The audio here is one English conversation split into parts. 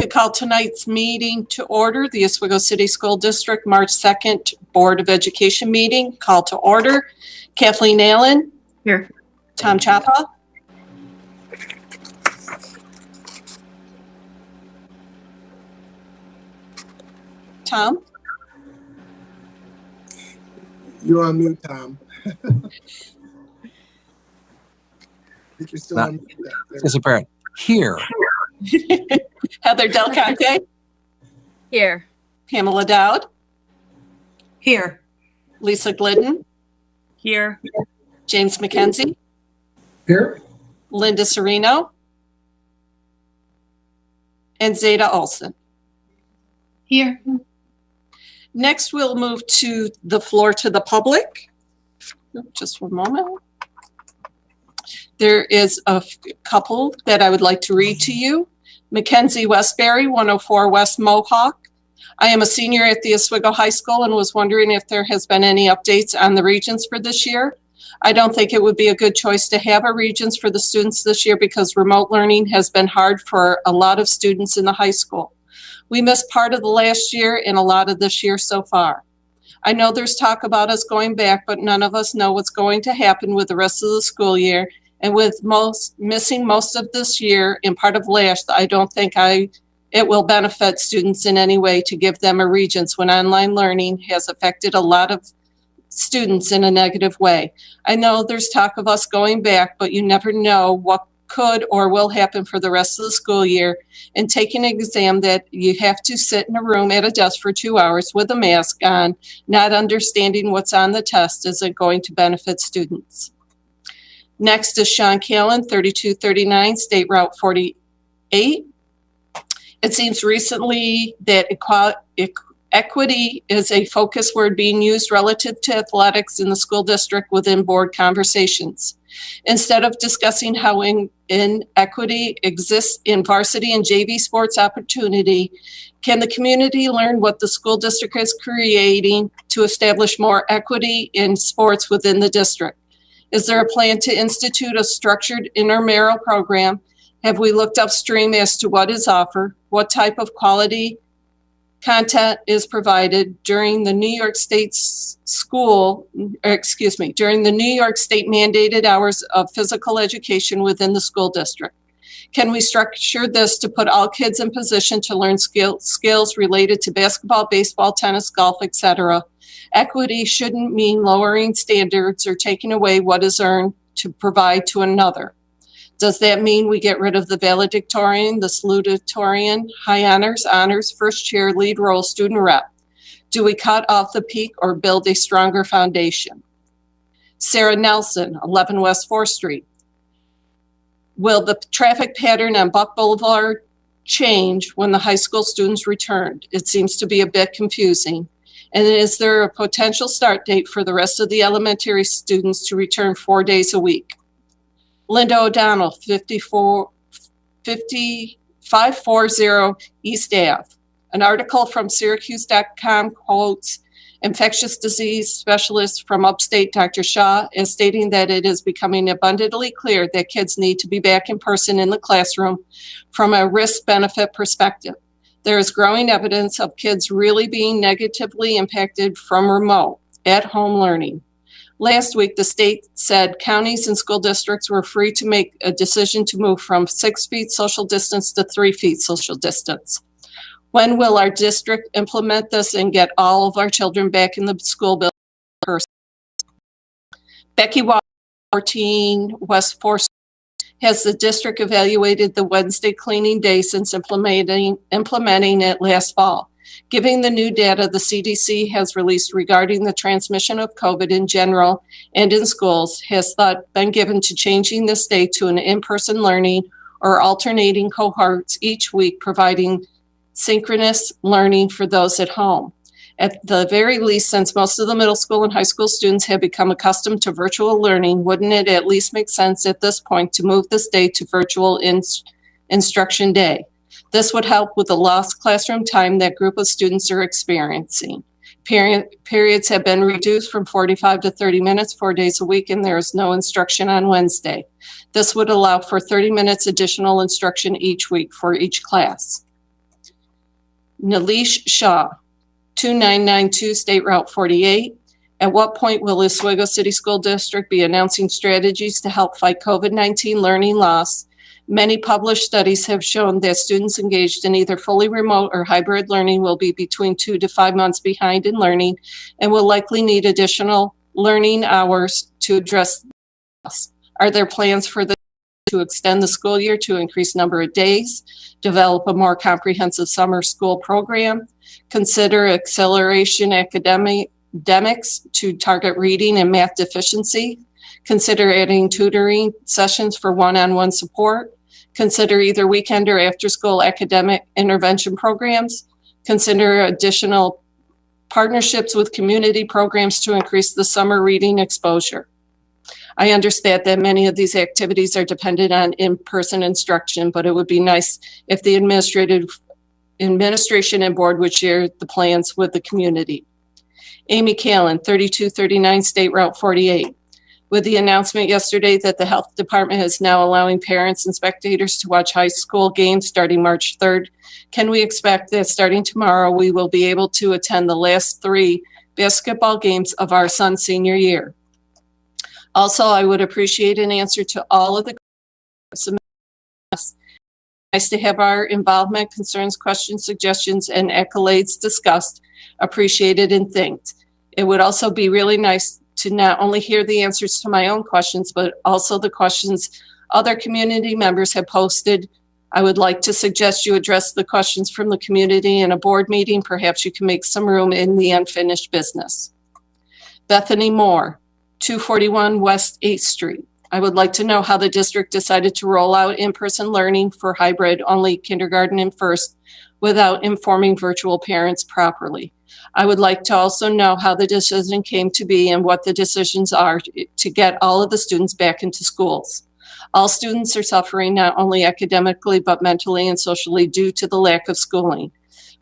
call tonight's meeting to order. The Oswego City School District March 2nd Board of Education meeting. Call to order. Kathleen Allen. Here. Tom Chapa. Tom? You're on mute, Tom. I think you're still on mute. Disappearing. Here. Heather Del Conte. Here. Pamela Dowd. Here. Lisa Glidden. Here. James McKenzie. Here. Linda Serino. And Zeta Olson. Here. Next, we'll move to the floor to the public. Just one moment. There is a couple that I would like to read to you. Mackenzie Westbury, 104 West Mohawk. I am a senior at the Oswego High School and was wondering if there has been any updates on the regions for this year. I don't think it would be a good choice to have a regions for the students this year because remote learning has been hard for a lot of students in the high school. We missed part of the last year and a lot of this year so far. I know there's talk about us going back, but none of us know what's going to happen with the rest of the school year. And with missing most of this year and part of last, I don't think it will benefit students in any way to give them a regents when online learning has affected a lot of students in a negative way. I know there's talk of us going back, but you never know what could or will happen for the rest of the school year. And taking an exam that you have to sit in a room at a desk for 2 hours with a mask on, not understanding what's on the test isn't going to benefit students. Next is Sean Callan, 3239 State Route 48. It seems recently that equity is a focus word being used relative to athletics in the school district within board conversations. Instead of discussing how inequity exists in varsity and JV sports opportunity, can the community learn what the school district is creating to establish more equity in sports within the district? Is there a plan to institute a structured intramural program? Have we looked upstream as to what is offered? What type of quality content is provided during the New York State during the New York State mandated hours of physical education within the school district? Can we structure this to put all kids in position to learn skills related to basketball, baseball, tennis, golf, etc.? Equity shouldn't mean lowering standards or taking away what is earned to provide to another. Does that mean we get rid of the valedictorian, the salutatorian, high honors, first chair, lead role, student rep? Do we cut off the peak or build a stronger foundation? Sarah Nelson, 11 West 4th Street. Will the traffic pattern on Buck Boulevard change when the high school students returned? It seems to be a bit confusing. And is there a potential start date for the rest of the elementary students to return 4 days a week? Linda O'Donnell, 540 East Ave. An article from Syracuse.com quotes infectious disease specialist from upstate, Dr. Shaw, as stating that it is becoming abundantly clear that kids need to be back in person in the classroom from a risk-benefit perspective. There is growing evidence of kids really being negatively impacted from remote, at-home learning. Last week, the state said counties and school districts were free to make a decision to move from 6 feet social distance to 3 feet social distance. When will our district implement this and get all of our children back in the school building in person? Becky Walker, 14 West 4th Street. Has the district evaluated the Wednesday cleaning day since implementing it last fall? Given the new data the CDC has released regarding the transmission of COVID in general and in schools, has thought been given to changing this day to an in-person learning or alternating cohorts each week, providing synchronous learning for those at home? At the very least, since most of the middle school and high school students have become accustomed to virtual learning, wouldn't it at least make sense at this point to move this day to virtual instruction day? This would help with the lost classroom time that group of students are experiencing. Periods have been reduced from 45 to 30 minutes 4 days a week, and there is no instruction on Wednesday. This would allow for 30 minutes additional instruction each week for each class. Nalish Shah, 2992 State Route 48. At what point will Oswego City School District be announcing strategies to help fight COVID-19 learning loss? Many published studies have shown that students engaged in either fully remote or hybrid learning will be between 2 to 5 months behind in learning and will likely need additional learning hours to address this. Are there plans for to extend the school year to increase number of days, develop a more comprehensive summer school program, consider acceleration academics to target reading and math deficiency, consider adding tutoring sessions for one-on-one support, consider either weekend or after-school academic intervention programs, consider additional partnerships with community programs to increase the summer reading exposure. I understand that many of these activities are dependent on in-person instruction, but it would be nice if the administration and board would share the plans with the community. Amy Callan, 3239 State Route 48. With the announcement yesterday that the health department is now allowing parents and spectators to watch high school games starting March 3rd, can we expect that starting tomorrow we will be able to attend the last 3 basketball games of our son's senior year? Also, I would appreciate an answer to all of the questions. Nice to have our involvement, concerns, questions, suggestions, and accolades discussed, appreciated, and thanked. It would also be really nice to not only hear the answers to my own questions, but also the questions other community members have posted. I would like to suggest you address the questions from the community in a board meeting. Perhaps you can make some room in the unfinished business. Bethany Moore, 241 West 8th Street. I would like to know how the district decided to roll out in-person learning for hybrid only kindergarten and first without informing virtual parents properly. I would like to also know how the decision came to be and what the decisions are to get all of the students back into schools. All students are suffering not only academically, but mentally and socially due to the lack of schooling.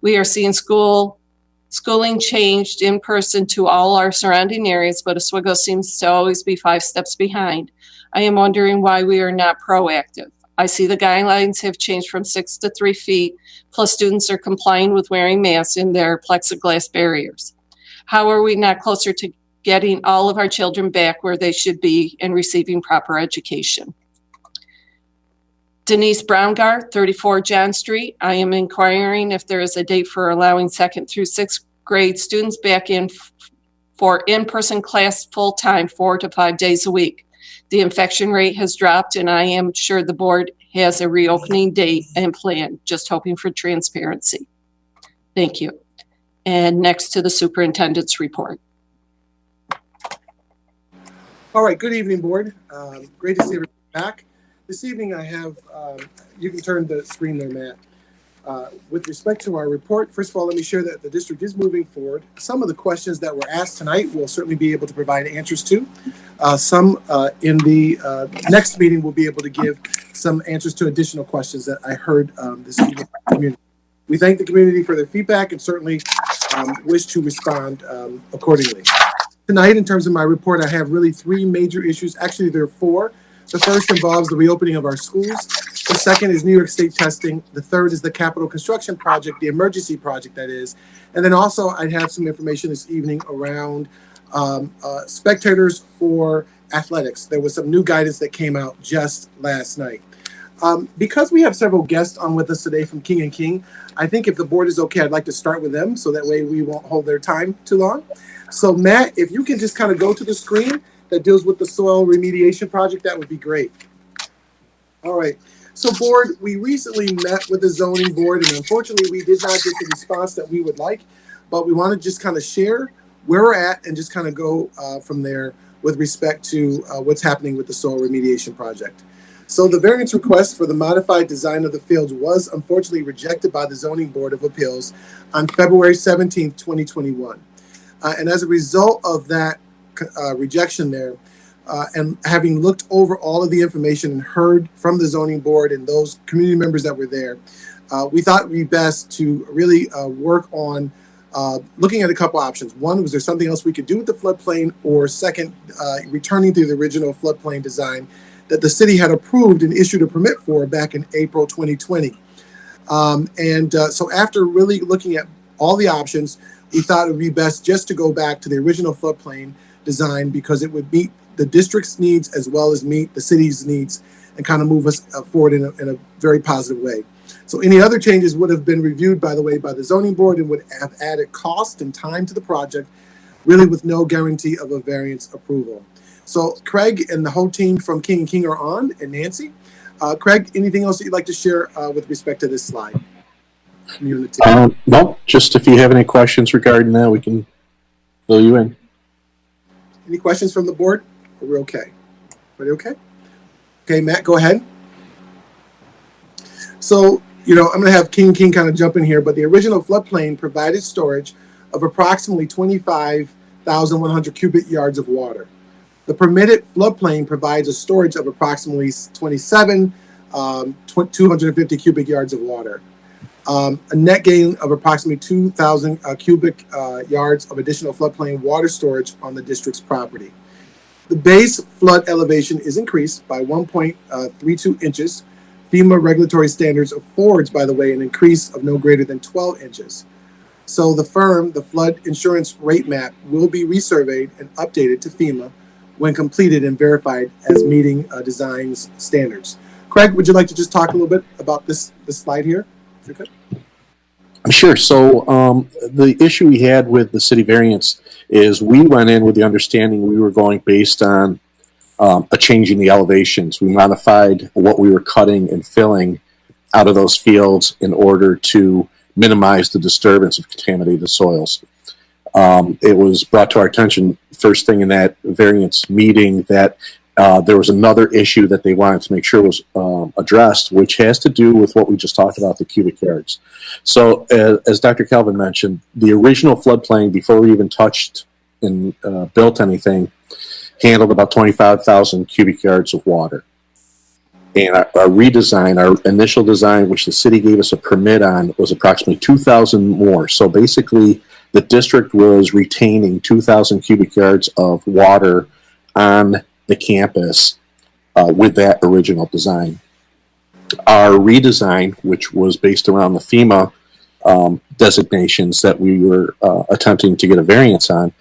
We are seeing schooling changed in person to all our surrounding areas, but Oswego seems to always be 5 steps behind. I am wondering why we are not proactive. I see the guidelines have changed from 6 to 3 feet, plus students are complying with wearing masks in their plexiglass barriers. How are we not closer to getting all of our children back where they should be and receiving proper education? Denise Browngar, 34 John Street. I am inquiring if there is a date for allowing 2nd through 6th grade students back in for in-person class full-time 4 to 5 days a week. The infection rate has dropped, and I am sure the board has a reopening date and plan, just hoping for transparency. Thank you. And next to the superintendent's report. All right, good evening, board. Great to see everybody back. This evening I have, you can turn the screen there, Matt. With respect to our report, first of all, let me share that the district is moving forward. Some of the questions that were asked tonight we'll certainly be able to provide answers to. Some in the next meeting we'll be able to give some answers to additional questions that I heard this evening from the community. We thank the community for their feedback and certainly wish to respond accordingly. Tonight, in terms of my report, I have really 3 major issues. Actually, there are 4. The first involves the reopening of our schools. The second is New York State testing. The third is the capital construction project, the emergency project that is. And then also I'd have some information this evening around spectators for athletics. There was some new guidance that came out just last night. Because we have several guests on with us today from King and King, I think if the board is okay, I'd like to start with them so that way we won't hold their time too long. So Matt, if you can just kind of go to the screen that deals with the soil remediation project, that would be great. All right. So board, we recently met with the zoning board, and unfortunately we did not get the response that we would like, but we want to just kind of share where we're at and just kind of go from there with respect to what's happening with the soil remediation project. So the variance request for the modified design of the fields was unfortunately rejected by the Zoning Board of Appeals on February 17th, 2021. And as a result of that rejection there, and having looked over all of the information and heard from the zoning board and those community members that were there, we thought it would be best to really work on looking at a couple options. One, was there something else we could do with the floodplain? Or second, returning to the original floodplain design that the city had approved and issued a permit for back in April 2020. So after really looking at all the options, we thought it would be best just to go back to the original floodplain design because it would meet the district's needs as well as meet the city's needs and kind of move us forward in a very positive way. So any other changes would have been reviewed, by the way, by the zoning board and would have added cost and time to the project, really with no guarantee of a variance approval. So Craig and the whole team from King & King are on, and Craig, anything else that you'd like to share with respect to this slide? No, just if you have any questions regarding that, we can fill you in. Any questions from the board? Are we okay? Everybody okay? Okay, Matt, go ahead. So, I'm going to have King kind of jump in here, but the original floodplain provided storage of approximately 25,100 cubic yards of water. The permitted floodplain provides a storage of approximately 250 cubic yards of water. A net gain of approximately 2,000 cubic yards of additional floodplain water storage on the district's property. The base flood elevation is increased by 1.32 inches. FEMA regulatory standards affords, by the way, an increase of no greater than 12 inches. So the flood insurance rate map will be resurveyed and updated to FEMA when completed and verified as meeting design's standards. Craig, would you like to just talk a little bit about this slide here? If you could. Sure. So the issue we had with the city variance is we went in with the understanding we were going based on a change in the elevations. We modified what we were cutting and filling out of those fields in order to minimize the disturbance of contaminated soils. It was brought to our attention first thing in that variance meeting that there was another issue that they wanted to make sure was addressed, which has to do with what we just talked about, the cubic yards. So as Dr. Calvin mentioned, the original floodplain, before we even touched and built anything, handled about 25,000 cubic yards of water. And our redesign, our initial design, which the city gave us a permit on, was approximately 2,000 more. So basically, the district was retaining 2,000 cubic yards of water on the campus with that original design. Our redesign, which was based around the FEMA designations that we were attempting to get a variance on,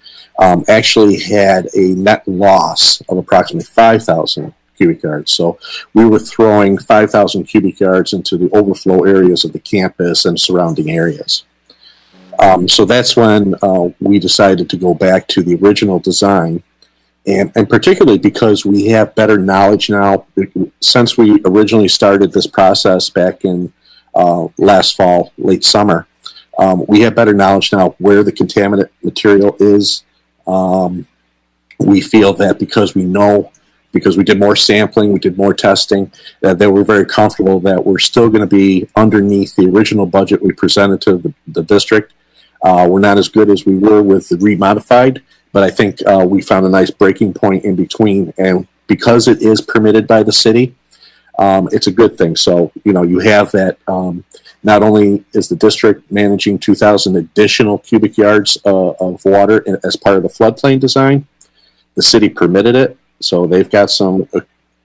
actually had a net loss of approximately 5,000 cubic yards. So we were throwing 5,000 cubic yards into the overflow areas of the campus and surrounding areas. So that's when we decided to go back to the original design. And particularly because we have better knowledge now, since we originally started this process back in last fall, late summer, we have better knowledge now where the contaminant material is. We feel that because we did more sampling, we did more testing, that we're very comfortable that we're still going to be underneath the original budget we presented to the district. We're not as good as we were with the remodified, but I think we found a nice breaking point in between. And because it is permitted by the city, it's a good thing. So, you have that. Not only is the district managing 2,000 additional cubic yards of water as part of the floodplain design, the city permitted it. So they've got some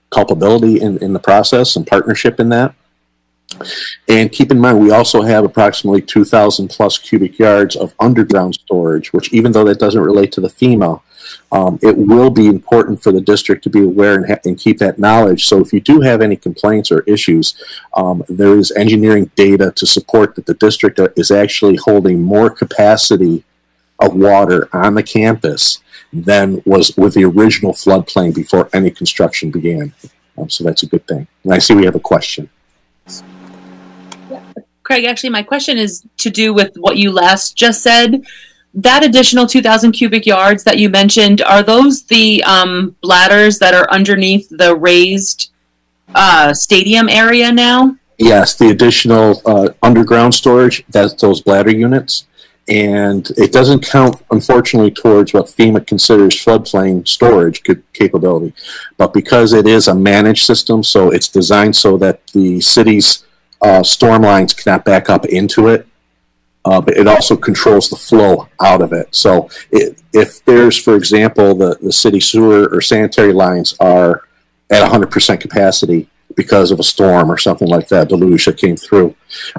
culpability in the process and partnership in that. And keep in mind, we also have approximately 2,000 plus cubic yards of underground storage, which even though that doesn't relate to the FEMA, it will be important for the district to be aware and keep that knowledge. So if you do have any complaints or issues, there is engineering data to support that the district is actually holding more capacity of water on the campus than was with the original floodplain before any construction began. So that's a good thing. And I see we have a question. Craig, actually, my question is to do with what you last just said. That additional 2,000 cubic yards that you mentioned, are those the bladders that are underneath the raised stadium area now? Yes, the additional underground storage, that's those bladder units. And it doesn't count, unfortunately, towards what FEMA considers floodplain storage capability. But because it is a managed system, so it's designed so that the city's storm lines cannot back up into it, but it also controls the flow out of it. So if there's, for example, the city sewer or sanitary lines are at 100% capacity, because of a storm or something like that, deluge that came through.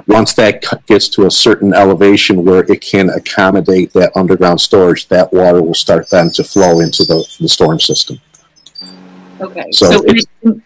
Once that gets to a certain elevation where it can accommodate that underground storage, that water will start then to flow into the storm system. Okay. So So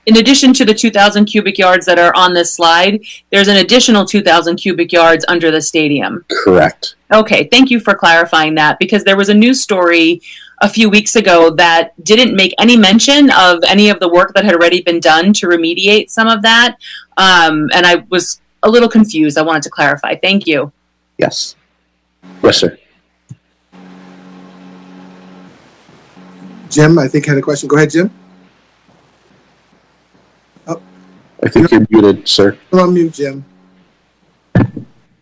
in addition to the 2,000 cubic yards that are on this slide, there's an additional 2,000 cubic yards under the stadium. Correct. Okay, thank you for clarifying that, because there was a news story a few weeks ago that didn't make any mention of any of the work that had already been done to remediate some of that. And I was a little confused. I wanted to clarify. Thank you. Yes. Yes, sir. Jim, I think had a question. Go ahead, Jim. I think you're muted, sir. Come on mute, Jim.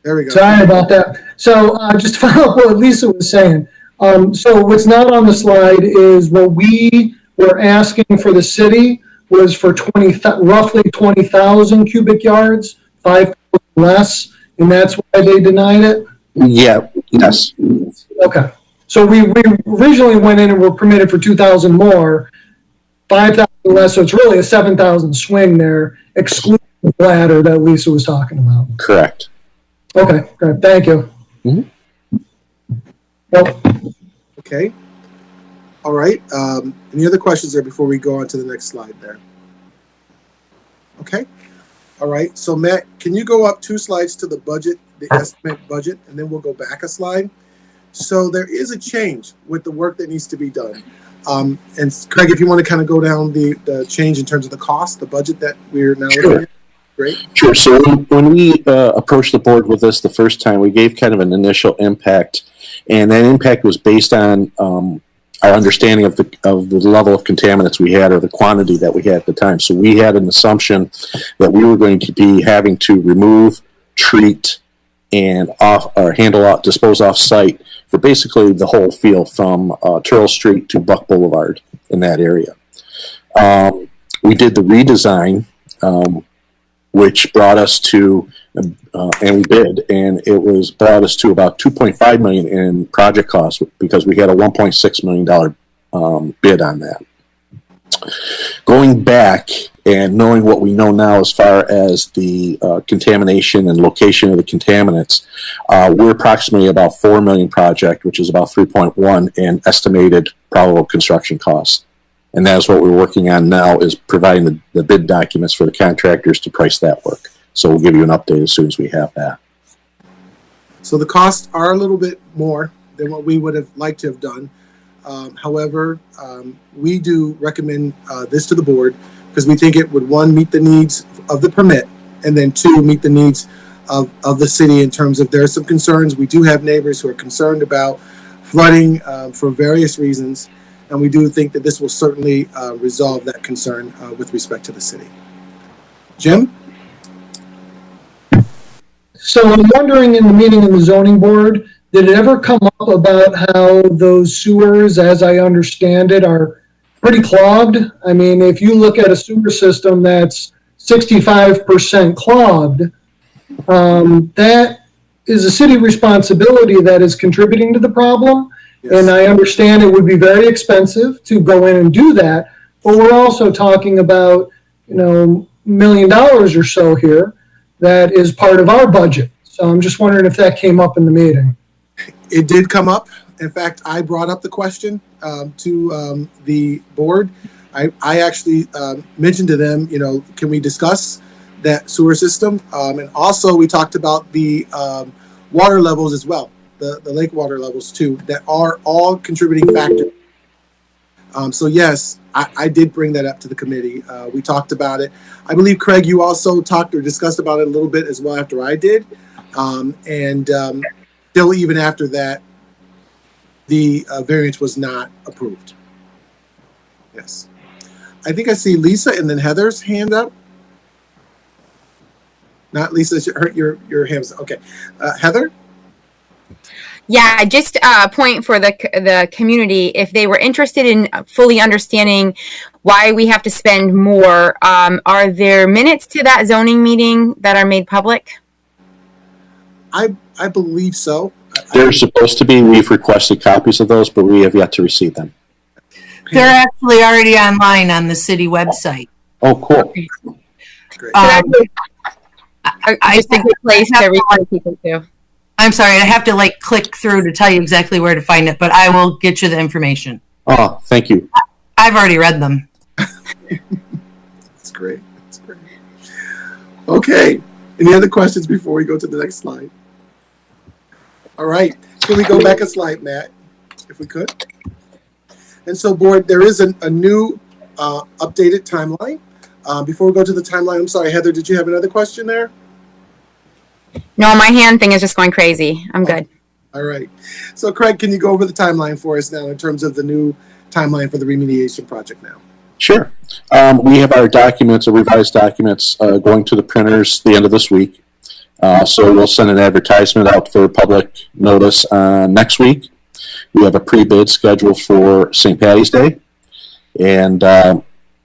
There we go. Sorry about that. So just to follow up what Lisa was saying. So what's not on the slide is what we were asking for the city was for roughly 20,000 cubic yards, 5,000 less, and that's why they denied it? Yeah, yes. Okay. So we originally went in and were permitted for 2,000 more, 5,000 less, so it's really a 7,000 swing there, excluding the bladder that Lisa was talking about. Correct. Okay, great. Thank you. Well, Okay. All right. Any other questions there before we go on to the next slide there? Okay. All right. So Matt, can you go up 2 slides to the budget, the estimate budget, and then we'll go back a slide. So there is a change with the work that needs to be done. And Craig, if you want to kind of go down the change in terms of the cost, the budget that we're now looking at. Great. Sure. So when we approached the board with this the first time, we gave kind of an initial impact, and that impact was based on our understanding of the level of contaminants we had or the quantity that we had at the time. So we had an assumption that we were going to be having to remove, treat, and dispose off site for basically the whole field from Turtle Street to Buck Boulevard in that area. We did the redesign, which brought us to, and we did, and it brought us to about $2.5 million in project costs because we had a $1.6 million bid on that. Going back and knowing what we know now as far as the contamination and location of the contaminants, we're approximately about $4 million project, which is about 3.1 in estimated probable construction costs. And that is what we're working on now, is providing the bid documents for the contractors to price that work. So we'll give you an update as soon as we have that. So the costs are a little bit more than what we would have liked to have done. However, we do recommend this to the board because we think it would, 1, meet the needs of the permit, and then 2, meet the needs of the city in terms of there are some concerns. We do have neighbors who are concerned about flooding for various reasons, and we do think that this will certainly resolve that concern with respect to the city. Jim? so I'm wondering, in the meeting in the zoning board, did it ever come up about how those sewers, as I understand it, are pretty clogged? I mean, if you look at a sewer system that's 65% clogged, that is a city responsibility that is contributing to the problem. Yes. And I understand it would be very expensive to go in and do that, but we're also talking about, $1 million or so here that is part of our budget. So I'm just wondering if that came up in the meeting. It did come up. In fact, I brought up the question to the board. I actually mentioned to them, can we discuss that sewer system? And also we talked about the water levels as well, the lake water levels too, that are all contributing factors. So yes, I did bring that up to the committee. We talked about it. I believe, Craig, you also talked or discussed about it a little bit as well after I did. Still, even after that, the variance was not approved. Yes. I think I see Lisa and then Heather's hand up. Not Lisa, your hands. Okay. Heather? Yeah, just a point for the community. If they were interested in fully understanding why we have to spend more, are there minutes to that zoning meeting that are made public? I believe so. They're supposed to be. We've requested copies of those, but we have yet to receive them. They're actually already online on the city website. Oh, cool. Great. Just a good place to refer people to. I'm sorry, I have to like click through to tell you exactly where to find it, but I will get you the information. Oh, thank you. I've already read them. That's great. That's great. Okay. Any other questions before we go to the next slide? All right. Can we go back a slide, Matt, if we could? And so, board, there is a new updated timeline. Before we go to the timeline, I'm sorry, Heather, did you have another question there? No, my hand thing is just going crazy. I'm good. All right. So, Craig, can you go over the timeline for us now in terms of the new timeline for the remediation project now? Sure. We have our documents, our revised documents, going to the printers the end of this week. So we'll send an advertisement out for public notice next week. We have a pre-bid scheduled for St. Patty's Day. And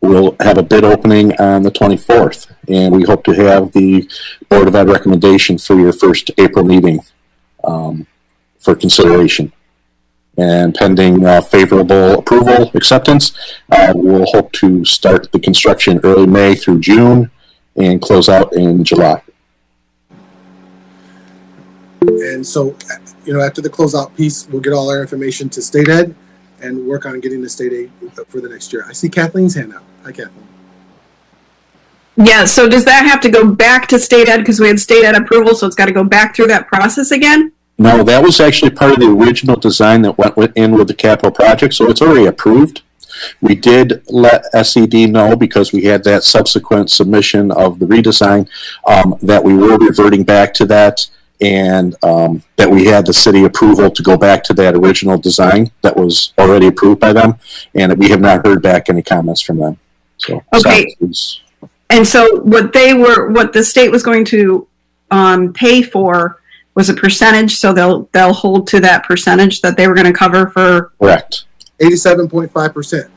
we'll have a bid opening on the 24th. And we hope to have the Board of Ed recommendation for your first April meeting for consideration. And pending favorable approval, acceptance, we'll hope to start the construction early May through June and close out in July. And so, after the closeout piece, we'll get all our information to State Ed and work on getting the State Aid for the next year. I see Kathleen's hand out. Hi, Kathleen. Yeah, so does that have to go back to State Ed because we had State Ed approval, so it's got to go back through that process again? No, that was actually part of the original design that went in with the capital project, so it's already approved. We did let SED know, because we had that subsequent submission of the redesign, that we were reverting back to that, and that we had the city approval to go back to that original design that was already approved by them, and we have not heard back any comments from them. So, okay. And so what the state was going to pay for was a percentage, so they'll hold to that percentage that they were going to cover for. Correct. 87.5%.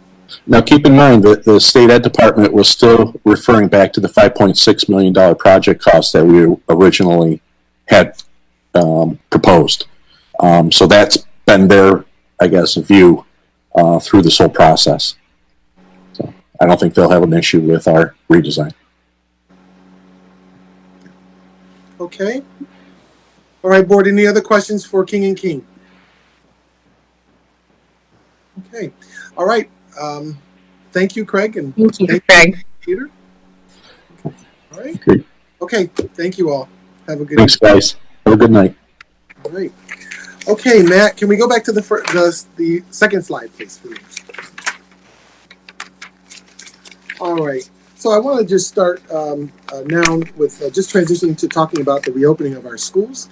Now, keep in mind that the State Ed Department was still referring back to the $5.6 million project cost that we originally had proposed. So that's been their, I guess, view through this whole process. So I don't think they'll have an issue with our redesign. Okay. All right, board, any other questions for King and King? Okay. All right. Thank you, Craig. And Thank you, Craig. Peter. All right. Great. Okay. Thank you all. Have a good Thanks, guys. Have a good night. All right. Okay, Matt, can we go back to the second slide, please? All right. So I want to just start now with just transitioning to talking about the reopening of our schools.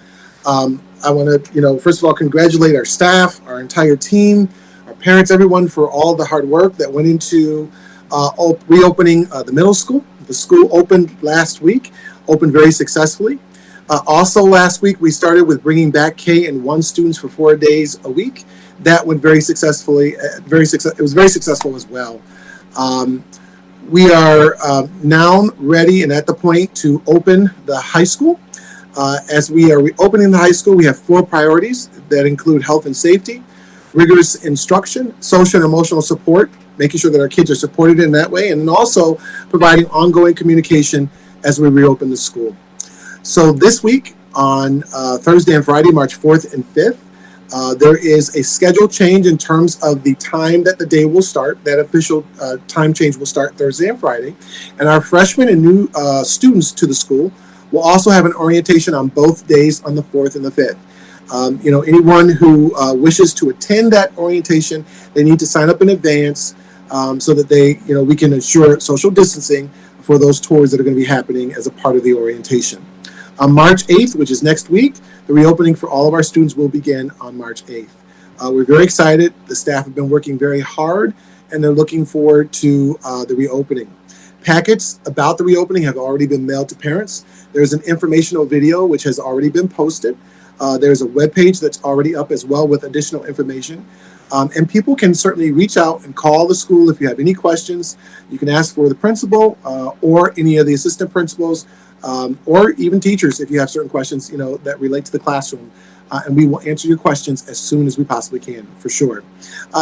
I want to, first of all, congratulate our staff, our entire team, our parents, everyone for all the hard work that went into reopening the middle school. The school opened last week, opened very successfully. Also last week, we started with bringing back K and 1 students for 4 days a week. That went very successfully. It was very successful as well. We are now ready and at the point to open the high school. As we are reopening the high school, we have 4 priorities that include health and safety, rigorous instruction, social and emotional support, making sure that our kids are supported in that way, and then also providing ongoing communication as we reopen the school. So this week on Thursday and Friday, March 4th and 5th, there is a schedule change in terms of the time that the day will start. That official time change will start Thursday and Friday. And our freshmen and new students to the school will also have an orientation on both days on the 4th and the 5th. Anyone who wishes to attend that orientation, they need to sign up in advance so that we can ensure social distancing for those tours that are going to be happening as a part of the orientation. On March 8th, which is next week, the reopening for all of our students will begin on March 8th. We're very excited. The staff have been working very hard, and they're looking forward to the reopening. Packets about the reopening have already been mailed to parents. There's an informational video which has already been posted. There's a webpage that's already up as well with additional information. And people can certainly reach out and call the school if you have any questions. You can ask for the principal or any of the assistant principals or even teachers if you have certain questions that relate to the classroom. And we will answer your questions as soon as we possibly can, for sure.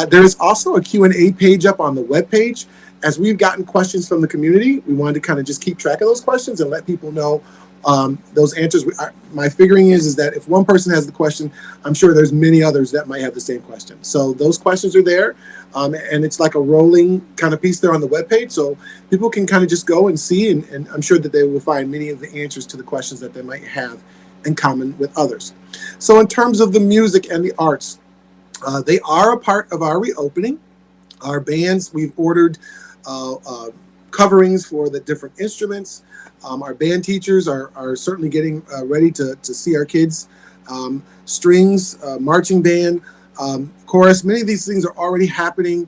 There is also a Q&A page up on the webpage. as we've gotten questions from the community, we wanted to kind of just keep track of those questions and let people know those answers. My figuring is that if one person has the question, I'm sure there's many others that might have the same question. So those questions are there, and it's like a rolling kind of piece there on the webpage. So people can kind of just go and see, and I'm sure that they will find many of the answers to the questions that they might have in common with others. So in terms of the music and the arts, they are a part of our reopening. Our bands, we've ordered coverings for the different instruments. Our band teachers are certainly getting ready to see our kids. Strings, marching band, chorus, many of these things are already happening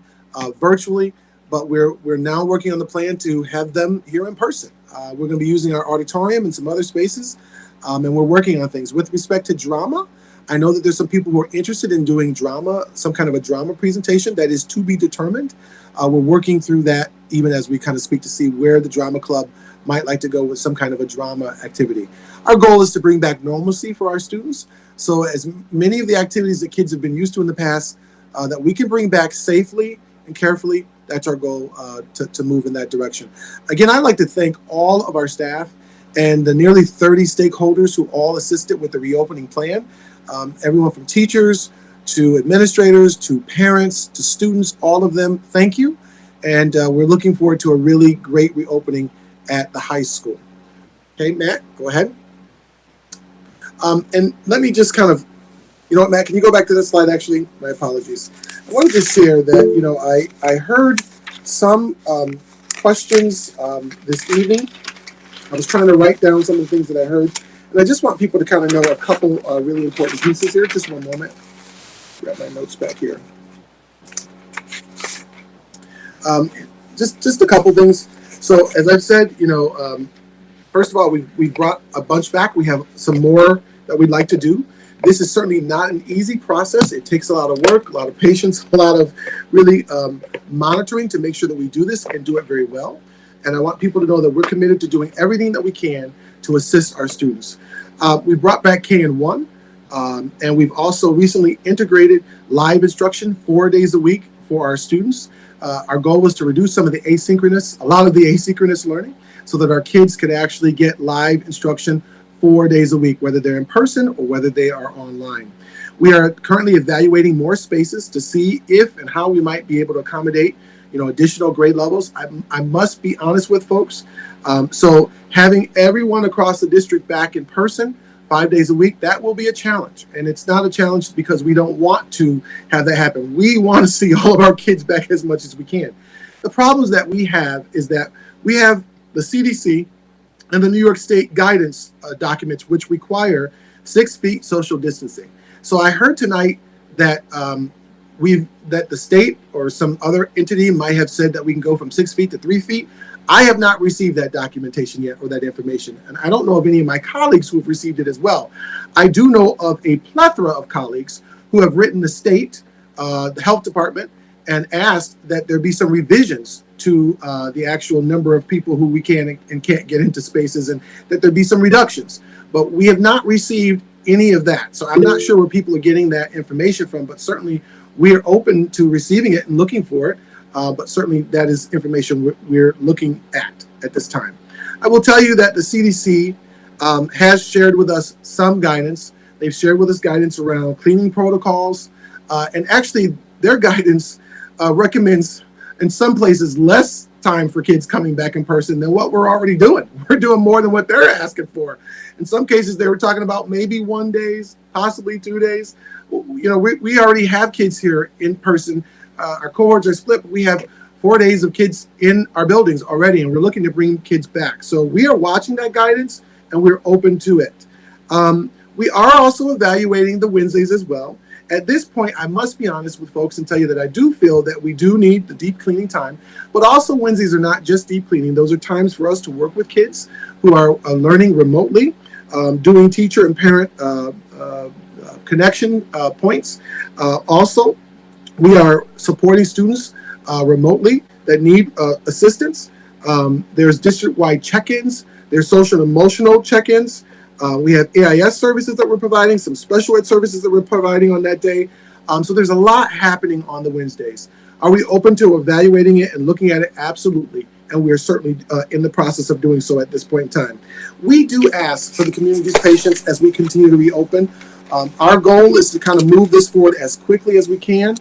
virtually, but we're now working on the plan to have them here in person. We're going to be using our auditorium and some other spaces, and we're working on things. With respect to drama, I know that there's some people who are interested in doing drama, some kind of a drama presentation that is to be determined. We're working through that even as we kind of speak to see where the drama club might like to go with some kind of a drama activity. Our goal is to bring back normalcy for our students. So as many of the activities that kids have been used to in the past, that we can bring back safely and carefully, that's our goal to move in that direction. Again, I'd like to thank all of our staff and the nearly 30 stakeholders who all assisted with the reopening plan. Everyone from teachers to administrators to parents to students, all of them, thank you. And we're looking forward to a really great reopening at the high school. Okay, Matt, go ahead. And let me just kind of, you know what, Matt, can you go back to this slide, actually? My apologies. I wanted to share that, you know, I heard some questions this evening. I was trying to write down some of the things that I heard. And I just want people to kind of know a couple really important pieces here. Just one moment. Grab my notes back here. Just a couple things. So as I've said, you know, first of all, we brought a bunch back. We have some more that we'd like to do. This is certainly not an easy process. It takes a lot of work, a lot of patience, a lot of really monitoring to make sure that we do this and do it very well. And I want people to know that we're committed to doing everything that we can to assist our students. We brought back KN1, and we've also recently integrated live instruction 4 days a week for our students. Our goal was to reduce some of a lot of the asynchronous learning, so that our kids could actually get live instruction 4 days a week, whether they're in person or whether they are online. We are currently evaluating more spaces to see if and how we might be able to accommodate, you know, additional grade levels. I must be honest with folks. So having everyone across the district back in person 5 days a week, that will be a challenge. And it's not a challenge because we don't want to have that happen. We want to see all of our kids back as much as we can. The problems that we have is that we have the CDC and the New York State guidance documents, which require 6 feet social distancing. So I heard tonight that that the state or some other entity might have said that we can go from 6 feet to 3 feet. I have not received that documentation yet or that information. And I don't know of any of my colleagues who have received it as well. I do know of a plethora of colleagues who have written the state, the health department, and asked that there be some revisions to the actual number of people who we can and can't get into spaces, and that there be some reductions. But we have not received any of that. So I'm not sure where people are getting that information from, but certainly we are open to receiving it and looking for it. But certainly that is information we're looking at this time. I will tell you that the CDC has shared with us some guidance. They've shared with us guidance around cleaning protocols. And actually their guidance recommends in some places less time for kids coming back in person than what we're already doing. We're doing more than what they're asking for. In some cases, they were talking about maybe 1 day, possibly 2 days. You know, we already have kids here in person. Our cohorts are split, but we have 4 days of kids in our buildings already, and we're looking to bring kids back. So we are watching that guidance, and we're open to it. We are also evaluating the Wednesdays as well. At this point, I must be honest with folks and tell you that I do feel that we do need the deep cleaning time, but also Wednesdays are not just deep cleaning. Those are times for us to work with kids who are learning remotely, doing teacher and parent connection points. Also, we are supporting students remotely that need assistance. There's district-wide check-ins. There's social and emotional check-ins. We have AIS services that we're providing, some special ed services that we're providing on that day. So there's a lot happening on the Wednesdays. Are we open to evaluating it and looking at it? Absolutely. And we are certainly in the process of doing so at this point in time. We do ask for the community's patience as we continue to reopen. Our goal is to kind of move this forward as quickly as we can.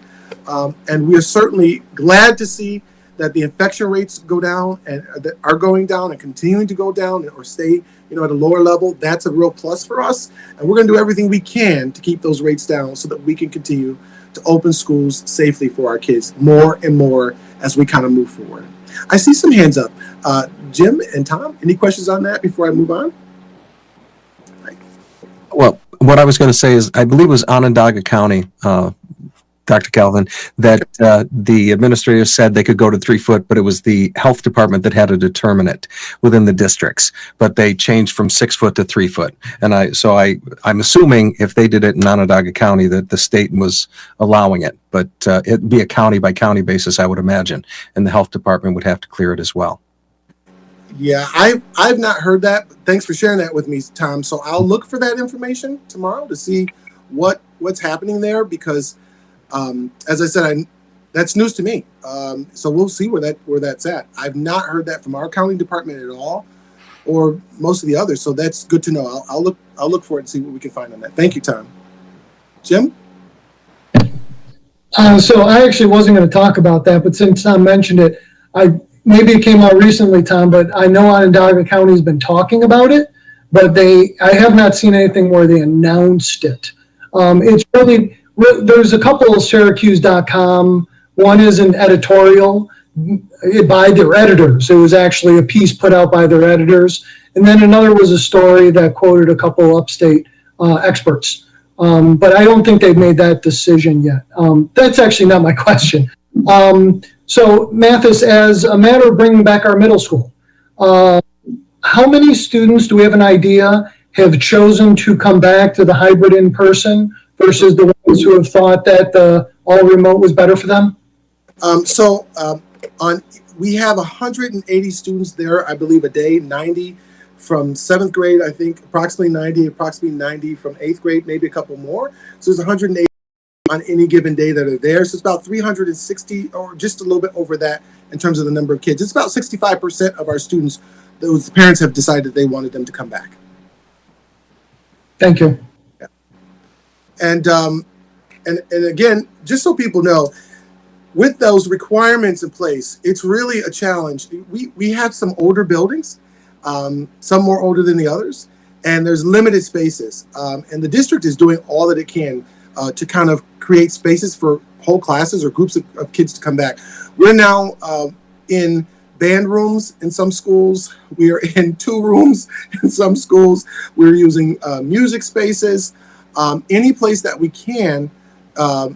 And we are certainly glad to see that the infection rates go down and are going down and continuing to go down or stay, at a lower level. That's a real plus for us. And we're going to do everything we can to keep those rates down so that we can continue to open schools safely for our kids more and more as we kind of move forward. I see some hands up. Jim and Tom, any questions on that before I move on? Well, what I was going to say is, I believe it was Onondaga County, Dr. Calvin, that the administrator said they could go to 3 foot, but it was the health department that had to determine it within the districts. But they changed from 6 foot to 3 foot. And I'm assuming if they did it in Onondaga County that the state was allowing it. But it'd be a county by county basis, I would imagine. And the health department would have to clear it as well. Yeah, I've not heard that. But thanks for sharing that with me, Tom. So I'll look for that information tomorrow to see what's happening there, because as I said, that's news to me. So we'll see where that's at. I've not heard that from our county department at all, or most of the others. So that's good to know. I'll look for it and see what we can find on that. Thank you, Tom. Jim? So I actually wasn't going to talk about that, but since Tom mentioned it, maybe it came out recently, Tom, but I know Onondaga County's been talking about it, but I have not seen anything where they announced it. It's really, there's a couple of Syracuse.com. One is an editorial by their editors. It was actually a piece put out by their editors. And then another was a story that quoted a couple upstate experts. But I don't think they've made that decision yet. That's actually not my question. So Mathis, as a matter of bringing back our middle school, how many students, do we have an idea, have chosen to come back to the hybrid in person versus the ones who have thought that the all remote was better for them? We have 180 students there, I believe, a day, 90 from 7th grade, I think, approximately 90 from 8th grade, maybe a couple more. So there's 180 on any given day that are there. So it's about 360, or just a little bit over that in terms of the number of kids. It's about 65% of our students, those parents have decided they wanted them to come back. Thank you. Yeah. And again, just so people know, with those requirements in place, it's really a challenge. We have some older buildings, some more older than the others, and there's limited spaces. And the district is doing all that it can to kind of create spaces for whole classes or groups of kids to come back. We're now in band rooms in some schools. We are in 2 rooms in some schools. We're using music spaces. Any place that we can.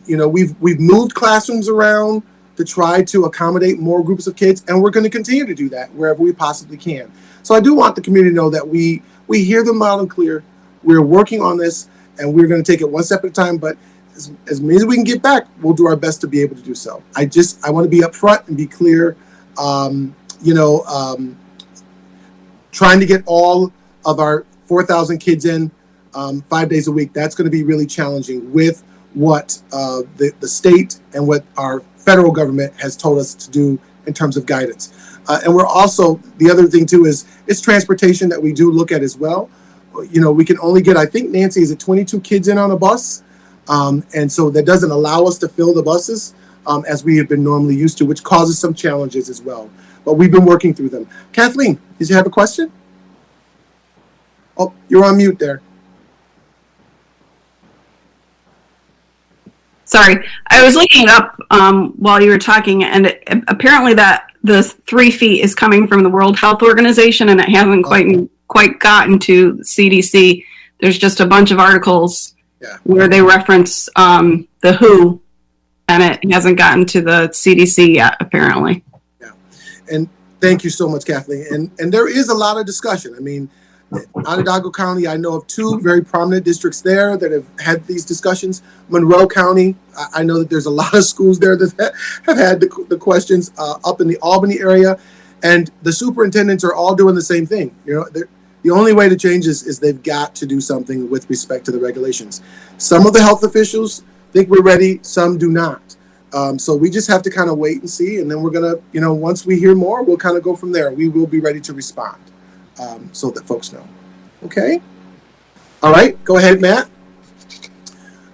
We've moved classrooms around to try to accommodate more groups of kids, and we're going to continue to do that wherever we possibly can. So I do want the community to know that we hear them loud and clear. We're working on this, and we're going to take it one step at a time. But as many as we can get back, we'll do our best to be able to do so. I want to be upfront and be clear. Trying to get all of our 4,000 kids in 5 days a week, that's going to be really challenging with what the state and what our federal government has told us to do in terms of guidance. And we're also, the other thing too is it's transportation that we do look at as well. We can only get, I think, Nancy, is it 22 kids in on a bus? And so that doesn't allow us to fill the buses as we have been normally used to, which causes some challenges as well. But we've been working through them. Kathleen, did you have a question? Oh, you're on mute there. Sorry, I was looking it up while you were talking, and apparently that the 3 feet is coming from the World Health Organization, and it hasn't quite gotten to CDC. There's just a bunch of articles where they reference the WHO, and it hasn't gotten to the CDC yet, apparently. Yeah, and thank you so much, Kathleen. And there is a lot of discussion. I mean, Onondaga County, I know of 2 very prominent districts there that have had these discussions. Monroe County, I know that there's a lot of schools there that have had the questions up in the Albany area, and the superintendents are all doing the same thing. The only way to change this is they've got to do something with respect to the regulations. Some of the health officials think we're ready, some do not. So we just have to kind of wait and see, and then we're gonna, once we hear more, we'll kind of go from there. We will be ready to respond, so that folks know. Okay. All right. Go ahead, Matt.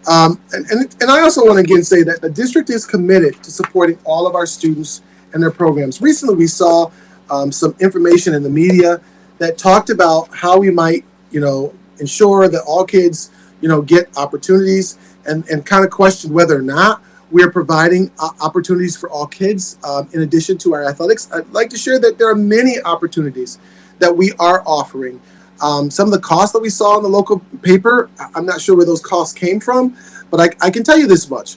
And I also want to again say that the district is committed to supporting all of our students and their programs. Recently, we saw some information in the media that talked about how we might, ensure that all kids, get opportunities, and kind of questioned whether or not we are providing opportunities for all kids in addition to our athletics. I'd like to share that there are many opportunities that we are offering. Some of the costs that we saw in the local paper, I'm not sure where those costs came from, but I can tell you this much.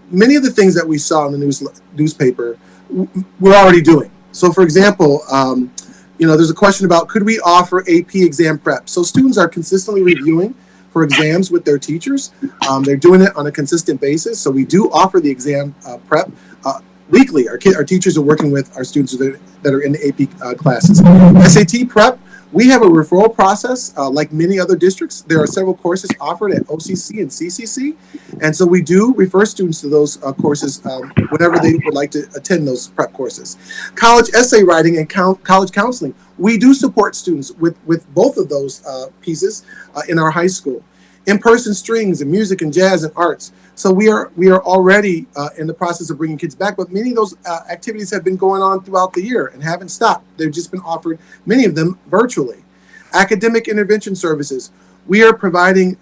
Many of the things that we saw in the newspaper, we're already doing. So, for example, there's a question about, could we offer AP exam prep? So students are consistently reviewing for exams with their teachers. They're doing it on a consistent basis. So we do offer the exam prep weekly. Our teachers are working with our students that are in the AP classes. SAT prep, we have a referral process like many other districts. There are several courses offered at OCC and CCC. And so we do refer students to those courses whenever they would like to attend those prep courses. College essay writing and college counseling. We do support students with both of those pieces in our high school. In-person strings and music and jazz and arts. So we are already in the process of bringing kids back, but many of those activities have been going on throughout the year and haven't stopped. They've just been offered, many of them virtually. Academic intervention services. We are providing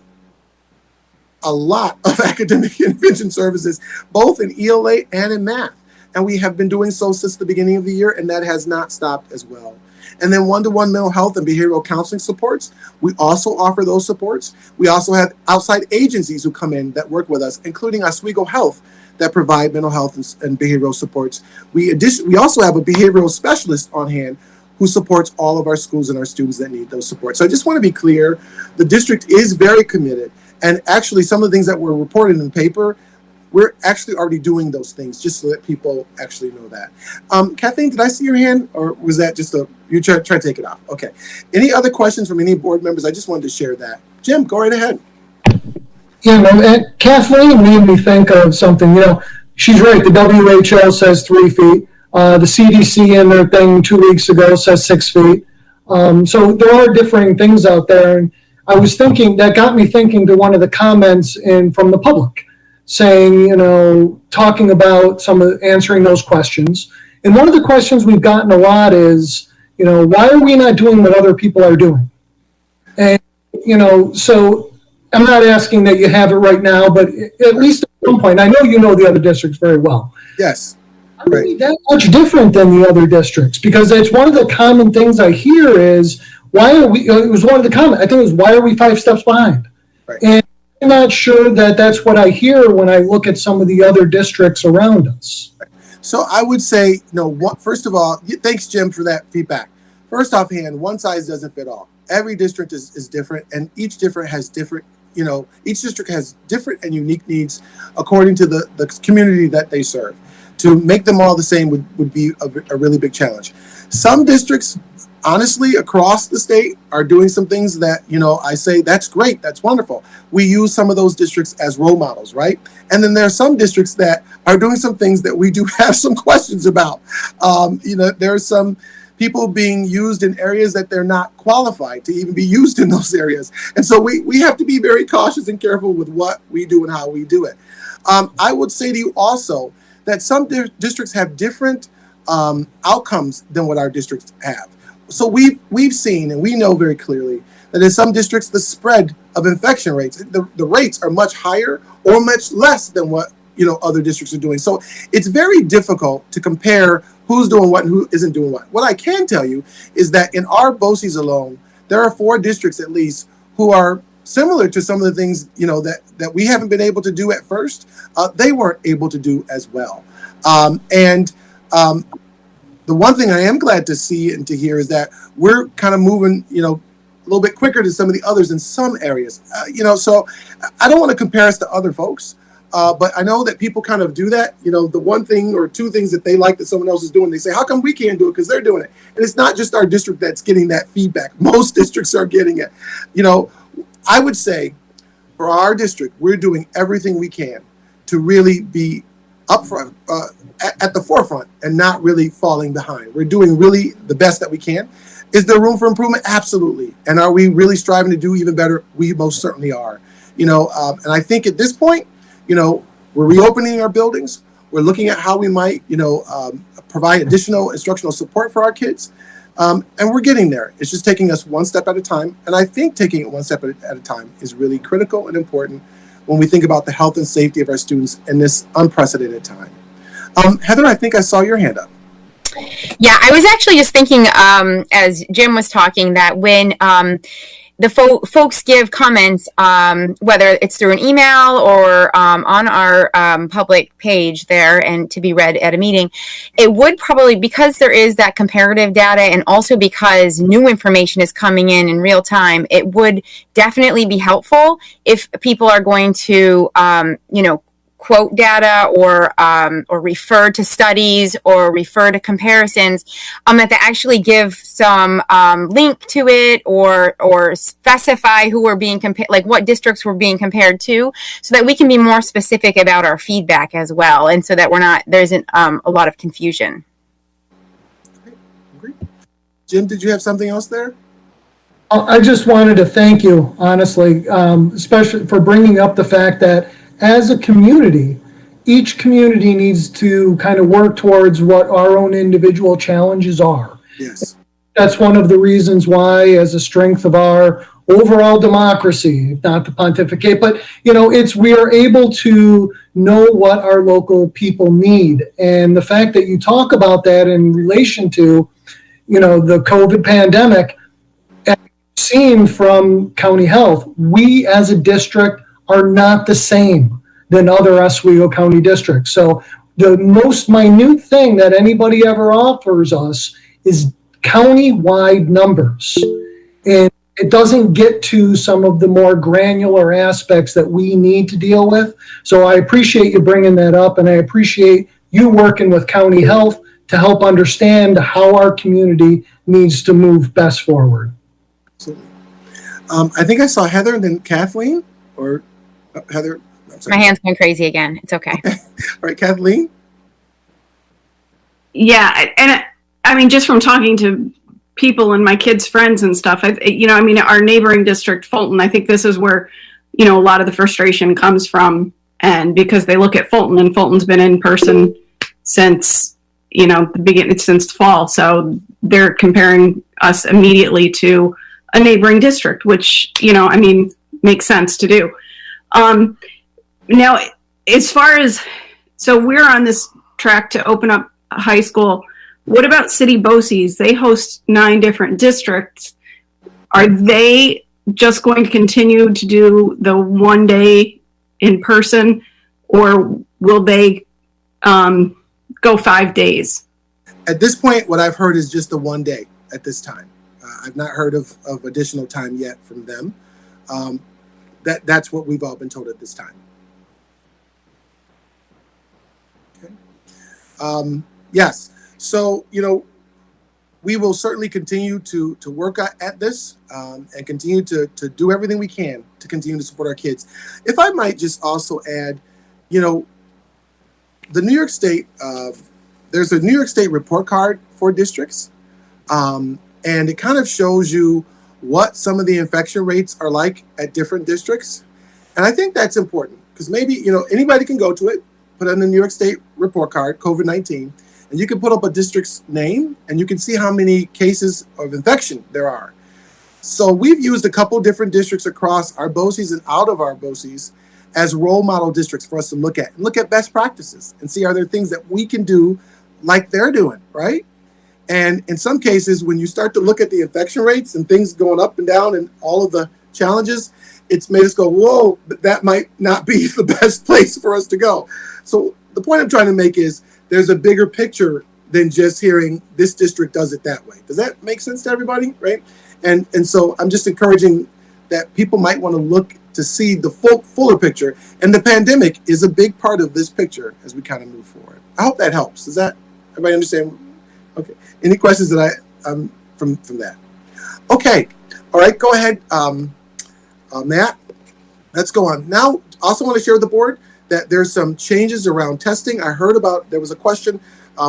a lot of academic intervention services, both in ELA and in math. And we have been doing so since the beginning of the year, and that has not stopped as well. And then one-to-one mental health and behavioral counseling supports. We also offer those supports. We also have outside agencies who come in that work with us, including Oswego Health, that provide mental health and behavioral supports. We also have a behavioral specialist on hand who supports all of our schools and our students that need those supports. So I just want to be clear, the district is very committed. And actually, some of the things that were reported in the paper, we're actually already doing those things, just so that people actually know that. Kathleen, did I see your hand, or was that just you try to take it off? Okay. Any other questions from any board members? I just wanted to share that. Jim, go right ahead. Yeah, no, Kathleen made me think of something. She's right. The WHO says 3 feet. The CDC in their thing 2 weeks ago says 6 feet. So there are differing things out there. And I was thinking, that got me thinking to one of the comments from the public, saying, talking about answering those questions. And one of the questions we've gotten a lot is, why are we not doing what other people are doing? And, so I'm not asking that you have it right now, but at least at some point, I know you know the other districts very well. Yes. Are we that much different than the other districts? Because it's one of the common things I hear is, why are we, it was one of the comments, I think it was, why are we 5 steps behind? Right. And I'm not sure that that's what I hear when I look at some of the other districts around us. So I would say, first of all, thanks, Jim, for that feedback. First offhand, one size doesn't fit all. Every district is different, and each district has different, each district has different and unique needs according to the community that they serve. To make them all the same would be a really big challenge. Some districts, honestly, across the state are doing some things that, I say, that's great, that's wonderful. We use some of those districts as role models, right? And then there are some districts that are doing some things that we do have some questions about. There are some people being used in areas that they're not qualified to even be used in those areas. And so we have to be very cautious and careful with what we do and how we do it. I would say to you also that some districts have different outcomes than what our districts have. So we've seen, and we know very clearly, that in some districts, the spread of infection rates, the rates are much higher or much less than what other districts are doing. So it's very difficult to compare who's doing what and who isn't doing what. What I can tell you is that in our BOCES alone, there are 4 districts at least who are similar to some of the things that we haven't been able to do at first. They weren't able to do as well. The one thing I am glad to see and to hear is that we're kind of moving, a little bit quicker to some of the others in some areas. So I don't want to compare us to other folks, but I know that people kind of do that. The one thing or 2 things that they like that someone else is doing, they say, how come we can't do it? Because they're doing it. And it's not just our district that's getting that feedback. Most districts are getting it. I would say for our district, we're doing everything we can to really be up front, at the forefront and not really falling behind. We're doing really the best that we can. Is there room for improvement? Absolutely. And are we really striving to do even better? We most certainly are. And I think at this point, we're reopening our buildings. We're looking at how we might, provide additional instructional support for our kids. And we're getting there. It's just taking us one step at a time. And I think taking it one step at a time is really critical and important when we think about the health and safety of our students in this unprecedented time. Heather, I think I saw your hand up. Yeah, I was actually just thinking, as Jim was talking, that when the folks give comments, whether it's through an email or on our public page there and to be read at a meeting, it would probably, because there is that comparative data and also because new information is coming in real time, it would definitely be helpful if people are going to, quote data or refer to studies or refer to comparisons, that they actually give some link to it or specify who we're being compared, like what districts we're being compared to, so that we can be more specific about our feedback as well, and so that there isn't a lot of confusion. Okay. Jim, did you have something else there? I just wanted to thank you, honestly, especially for bringing up the fact that as a community, each community needs to kind of work towards what our own individual challenges are. Yes. That's one of the reasons why, as a strength of our overall democracy, not to pontificate, but we are able to know what our local people need. And the fact that you talk about that in relation to, the COVID pandemic, as seen from county health, we as a district are not the same than other Oswego County districts. So the most minute thing that anybody ever offers us is county-wide numbers. And it doesn't get to some of the more granular aspects that we need to deal with. So I appreciate you bringing that up, and I appreciate you working with county health to help understand how our community needs to move best forward. Absolutely. I think I saw Heather and then Kathleen, or Heather. My hand's going crazy again. It's okay. All right, Kathleen. Yeah, and I mean, just from talking to people and my kids' friends and stuff, our neighboring district, Fulton, I think this is where, a lot of the frustration comes from. And because they look at Fulton, and Fulton's been in person since, the beginning, since fall. So they're comparing us immediately to a neighboring district, which, makes sense to do. Now, as far as, so we're on this track to open up a high school. What about city BOCES? They host 9 different districts. Are they just going to continue to do the one day in person, or will they go 5 days? At this point, what I've heard is just the one day at this time. I've not heard of additional time yet from them. That's what we've all been told at this time. Okay. Yes. So, we will certainly continue to work at this and continue to do everything we can to continue to support our kids. If I might just also add, the New York State, there's a New York State report card for districts, and it kind of shows you what some of the infection rates are like at different districts. And I think that's important because maybe, anybody can go to it, put in the New York State report card, COVID-19, and you can put up a district's name and you can see how many cases of infection there are. So we've used a couple different districts across our BOCES and out of our BOCES as role model districts for us to look at best practices and see, are there things that we can do like they're doing, right? And in some cases, when you start to look at the infection rates and things going up and down and all of the challenges, it's made us go, whoa, that might not be the best place for us to go. So the point I'm trying to make is there's a bigger picture than just hearing this district does it that way. Does that make sense to everybody, right? And so I'm just encouraging that people might want to look to see the fuller picture. And the pandemic is a big part of this picture as we kind of move forward. I hope that helps. Does that, everybody understand? Okay. Any questions that from that? Okay. All right. Go ahead, Matt. Let's go on. Now, also want to share with the board that there's some changes around testing. I heard there was a question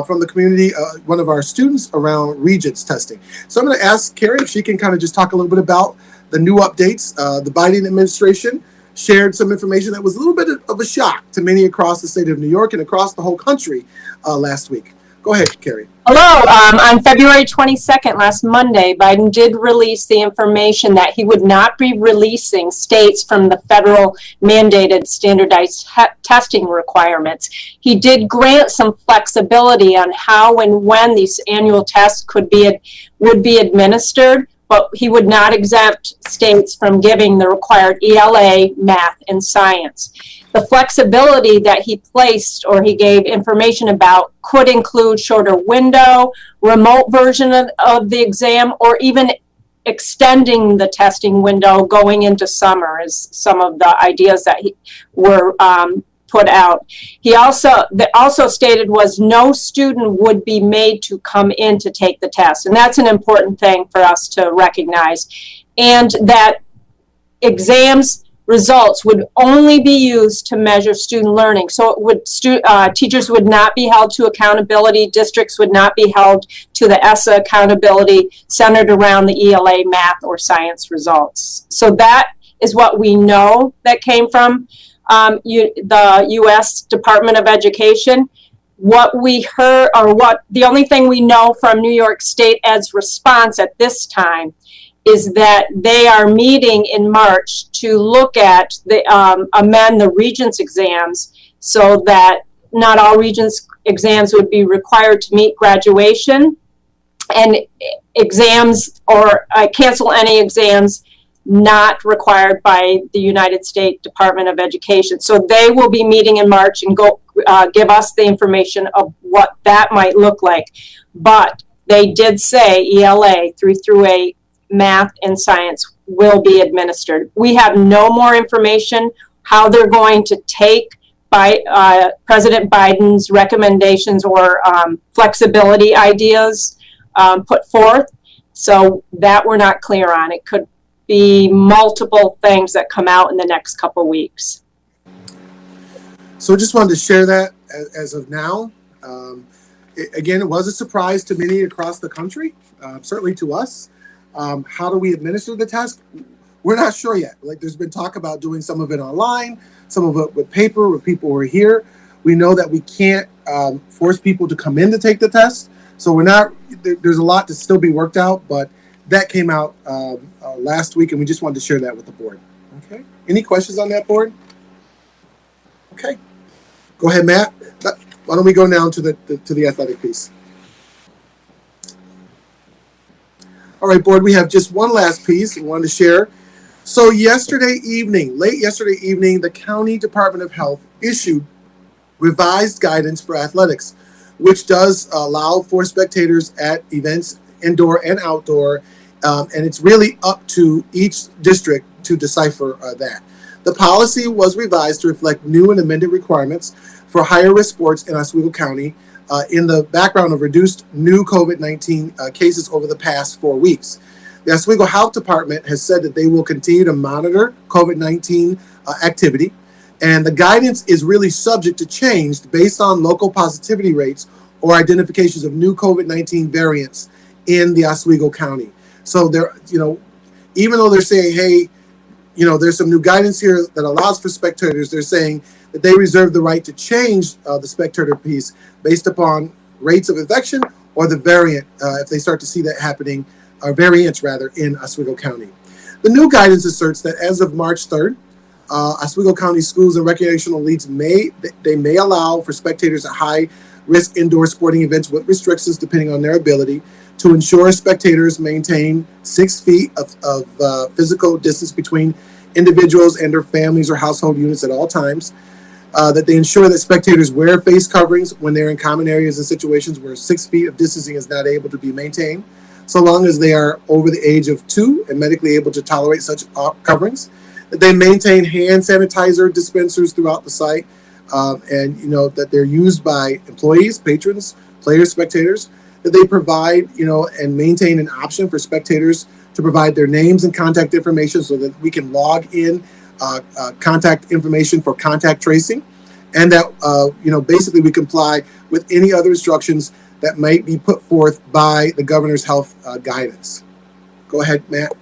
from the community, one of our students, around Regents testing. So I'm going to ask Carrie if she can kind of just talk a little bit about the new updates. The Biden administration shared some information that was a little bit of a shock to many across the state of New York and across the whole country last week. Go ahead, Carrie. Hello. On February 22nd, last Monday, Biden did release the information that he would not be releasing states from the federal mandated standardized testing requirements. He did grant some flexibility on how and when these annual tests would be administered, but he would not exempt states from giving the required ELA, math, and science. The flexibility that he placed or he gave information about could include shorter window, remote version of the exam, or even extending the testing window going into summer is some of the ideas that were put out. He also stated was no student would be made to come in to take the test. And that's an important thing for us to recognize. And that exams results would only be used to measure student learning. So it would teachers would not be held to accountability. Districts would not be held to the ESSA accountability centered around the ELA, math, or science results. So that is what we know that came from the U.S. Department of Education. What we heard, or what the only thing we know from New York State as response at this time, is that they are meeting in March to look at amend the Regents exams so that not all Regents exams would be required to meet graduation, and exams or cancel any exams not required by the United States Department of Education. So they will be meeting in March and give us the information of what that might look like. But they did say ELA through a math and science will be administered. We have no more information how they're going to take President Biden's recommendations or flexibility ideas put forth. So that we're not clear on. It could be multiple things that come out in the next couple weeks. So just wanted to share that as of now. Again, it was a surprise to many across the country, certainly to us. How do we administer the test? We're not sure yet. Like, there's been talk about doing some of it online, some of it with paper, with people who are here. We know that we can't force people to come in to take the test. So there's a lot to still be worked out, but that came out last week, and we just wanted to share that with the board. Okay. Any questions on that, board? Okay. Go ahead, Matt. Why don't we go now to the athletic piece? All right, board, we have just one last piece we wanted to share. So late yesterday evening, the County Department of Health issued revised guidance for athletics, which does allow for spectators at events, indoor and outdoor, and it's really up to each district to decipher that. The policy was revised to reflect new and amended requirements for higher risk sports in Oswego County in the background of reduced new COVID-19 cases over the past 4 weeks. The Oswego Health Department has said that they will continue to monitor COVID-19 activity, and the guidance is really subject to change based on local positivity rates or identifications of new COVID-19 variants in the Oswego County. So even though they're saying, hey, there's some new guidance here that allows for spectators, they're saying that they reserve the right to change the spectator piece based upon rates of infection or the variant, if they start to see that happening, or variants rather, in Oswego County. The new guidance asserts that as of March 3rd, Oswego County schools and recreational leagues may allow for spectators at high risk indoor sporting events with restrictions depending on their ability to ensure spectators maintain 6 feet of physical distance between individuals and their families or household units at all times, that they ensure that spectators wear face coverings when they're in common areas and situations where 6 feet of distancing is not able to be maintained, so long as they are over the age of 2 and medically able to tolerate such coverings, that they maintain hand sanitizer dispensers throughout the site, and that they're used by employees, patrons, players, spectators, that they provide, and maintain an option for spectators to provide their names and contact information so that we can log in contact information for contact tracing, and that, basically we comply with any other instructions that might be put forth by the governor's health guidance. Go ahead, Matt.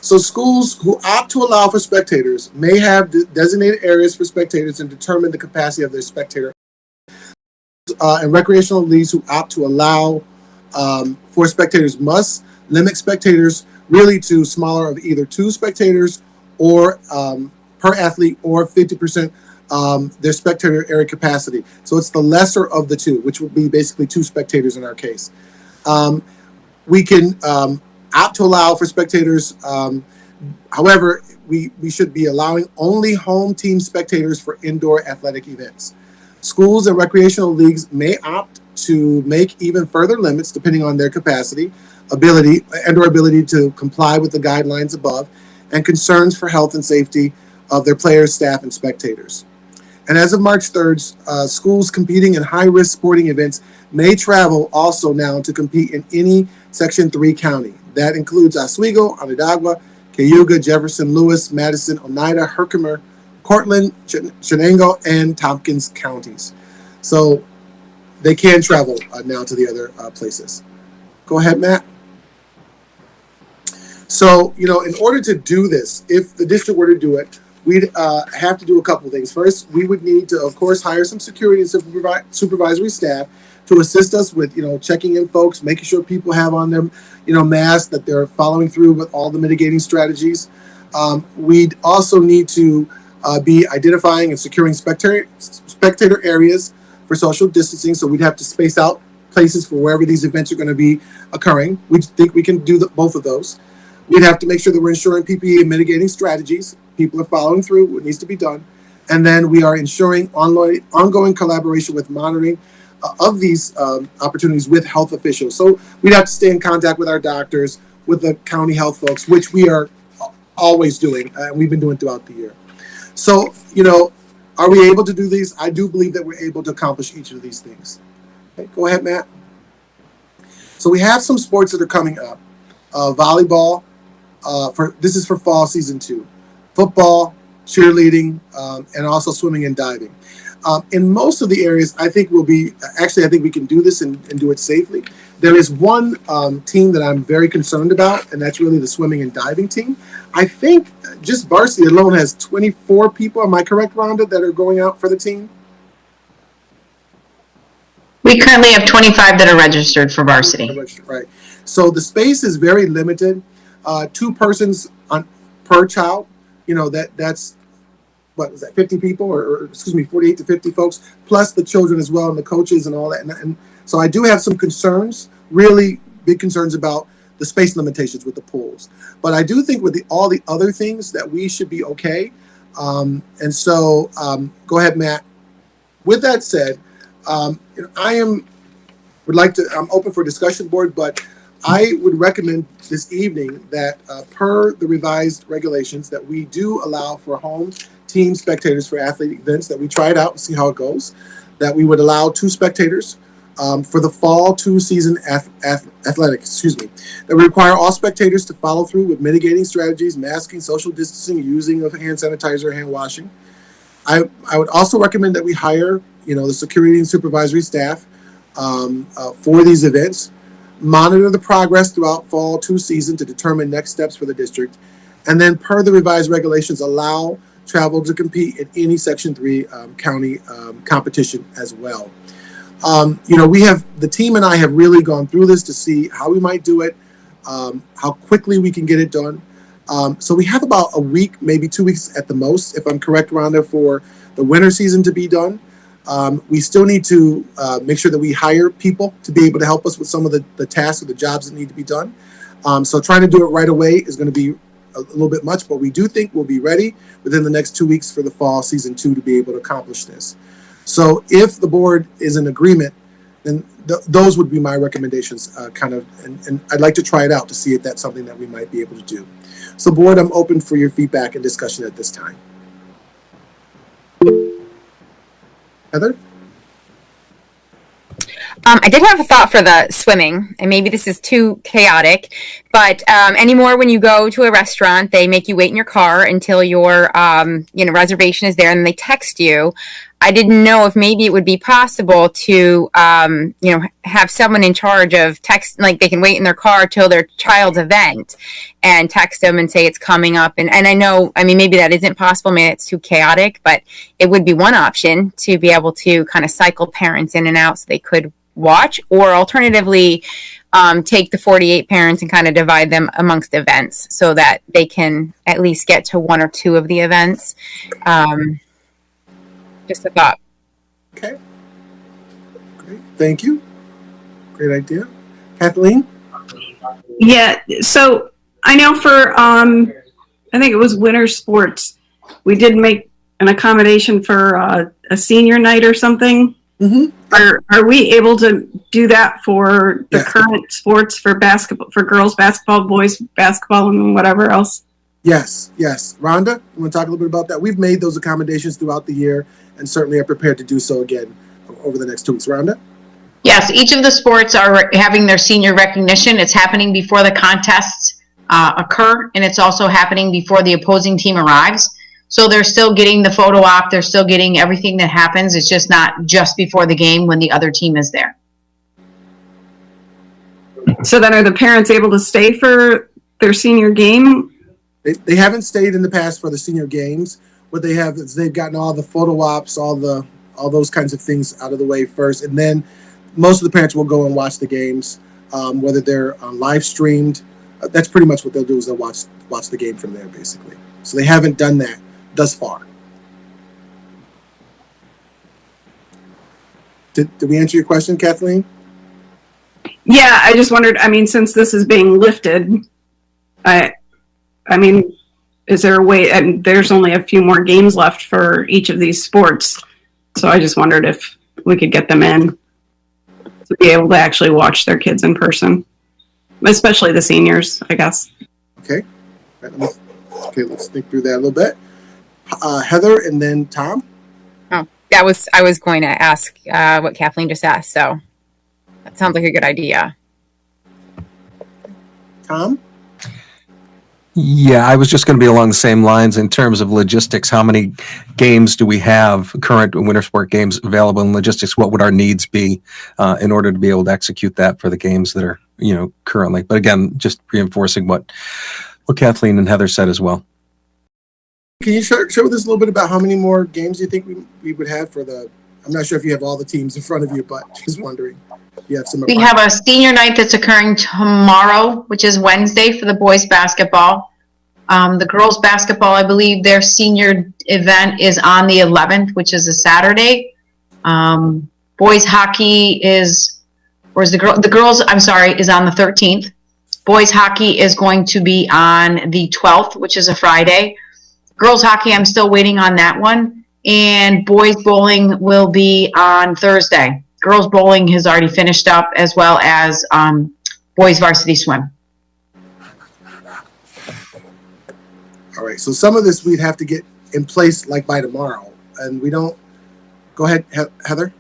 So schools who opt to allow for spectators may have designated areas for spectators and determine the capacity of their spectator. And recreational leagues who opt to allow for spectators must limit spectators really to smaller of either 2 spectators or per athlete, or 50% their spectator area capacity. So it's the lesser of the 2, which would be basically 2 spectators in our case. We can opt to allow for spectators. However, we should be allowing only home team spectators for indoor athletic events. Schools and recreational leagues may opt to make even further limits depending on their capacity, ability to comply with the guidelines above, and concerns for health and safety of their players, staff, and spectators. And as of March 3rd, schools competing in high-risk sporting events may travel also now to compete in any Section 3 county. That includes Oswego, Onondaga, Cayuga, Jefferson, Lewis, Madison, Oneida, Herkimer, Cortland, Chenango, and Tompkins counties. So they can travel now to the other places. Go ahead, Matt. So, in order to do this, if the district were to do it, we'd have to do a couple of things. First, we would need to, of course, hire some security and supervisory staff to assist us with, checking in folks, making sure people have on them, masks, that they're following through with all the mitigating strategies. We'd also need to be identifying and securing spectator areas for social distancing. So we'd have to space out places for wherever these events are going to be occurring. We think we can do both of those. We'd have to make sure that we're ensuring PPE and mitigating strategies. People are following through what needs to be done. And then we are ensuring ongoing collaboration with monitoring of these opportunities with health officials. So we'd have to stay in contact with our doctors, with the county health folks, which we are always doing, and we've been doing throughout the year. So, are we able to do these? I do believe that we're able to accomplish each of these things. Okay, go ahead, Matt. So we have some sports that are coming up. Volleyball, this is for fall season 2. Football, cheerleading, and also swimming and diving. In most of the areas, I think I think we can do this and do it safely. There is one team that I'm very concerned about, and that's really the swimming and diving team. I think just varsity alone has 24 people, am I correct, Rhonda, that are going out for the team? We currently have 25 that are registered for varsity. Right. So the space is very limited. 2 persons per child. That's what was that, 50 people or 48 to 50 folks, plus the children as well and the coaches and all that. And so I do have some concerns, really big concerns about the space limitations with the pools. But I do think with all the other things that we should be okay. And so go ahead, Matt. With that said, I'm open for discussion, board, but I would recommend this evening that per the revised regulations that we do allow for home team spectators for athlete events, that we try it out and see how it goes, that we would allow 2 spectators for the fall 2 season athletics, that we require all spectators to follow through with mitigating strategies, masking, social distancing, using of hand sanitizer, hand washing. I would also recommend that we hire, the security and supervisory staff for these events, monitor the progress throughout fall 2 season to determine next steps for the district, and then per the revised regulations, allow travel to compete in any Section 3 county competition as well. The team and I have really gone through this to see how we might do it, how quickly we can get it done. So we have about a week, maybe 2 weeks at the most, if I'm correct, Rhonda, for the winter season to be done. We still need to make sure that we hire people to be able to help us with some of the tasks or the jobs that need to be done. So trying to do it right away is going to be a little bit much, but we do think we'll be ready within the next 2 weeks for the fall season 2 to be able to accomplish this. So if the board is in agreement, then those would be my recommendations, and I'd like to try it out to see if that's something that we might be able to do. So board, I'm open for your feedback and discussion at this time. Heather? I did have a thought for the swimming, and maybe this is too chaotic, but anymore when you go to a restaurant, they make you wait in your car until your reservation is there, and they text you. I didn't know if maybe it would be possible to have someone in charge of text, like they can wait in their car till their child's event and text them and say it's coming up. And I know, I mean, maybe that isn't possible. Maybe it's too chaotic, but it would be one option to be able to kind of cycle parents in and out so they could watch, or alternatively take the 48 parents and kind of divide them amongst events so that they can at least get to one or two of the events. Just a thought. Okay. Great. Thank you. Great idea. Kathleen? Yeah, so I know for I think it was winter sports, we did make an accommodation for a senior night or something. Mm-hmm. Are we able to do that for the Yes. current sports, for basketball, for girls basketball, boys basketball, and whatever else? Yes. Rhonda, you want to talk a little bit about that? We've made those accommodations throughout the year and certainly are prepared to do so again over the next 2 weeks. Rhonda? Yes, each of the sports are having their senior recognition. It's happening before the contests occur, and it's also happening before the opposing team arrives. So they're still getting the photo op. They're still getting everything that happens. It's just not just before the game when the other team is there. So then are the parents able to stay for their senior game? They haven't stayed in the past for the senior games. What they have is they've gotten all the photo ops, all those kinds of things out of the way first, and then most of the parents will go and watch the games, whether they're live streamed. That's pretty much what they'll do, is they'll watch the game from there, basically. So they haven't done that thus far. Did we answer your question, Kathleen? Yeah, I just wondered, I mean, since this is being lifted, I mean, is there a way, and there's only a few more games left for each of these sports, so I just wondered if we could get them in to be able to actually watch their kids in person, especially the seniors, I guess. Okay. Let's think through that a little bit. Heather and then Tom. Oh, I was going to ask what Kathleen just asked, so that sounds like a good idea. Tom? Yeah, I was just going to be along the same lines in terms of logistics. How many games do we have, current winter sport games available in logistics? What would our needs be in order to be able to execute that for the games that are, currently? But again, just reinforcing what Kathleen and Heather said as well. Can you share with us a little bit about how many more games you think we would have for the, I'm not sure if you have all the teams in front of you, but just wondering. You have some. We have a senior night that's occurring tomorrow, which is Wednesday, for the boys basketball. The girls basketball, I believe their senior event is on the 11th, which is a Saturday. Boys hockey is on the 13th. Boys hockey is going to be on the 12th, which is a Friday. Girls hockey, I'm still waiting on that one. And boys bowling will be on Thursday. Girls bowling has already finished up, as well as boys varsity swim. All right. So some of this we'd have to get in place like by tomorrow, and we don't. Go ahead, Heather.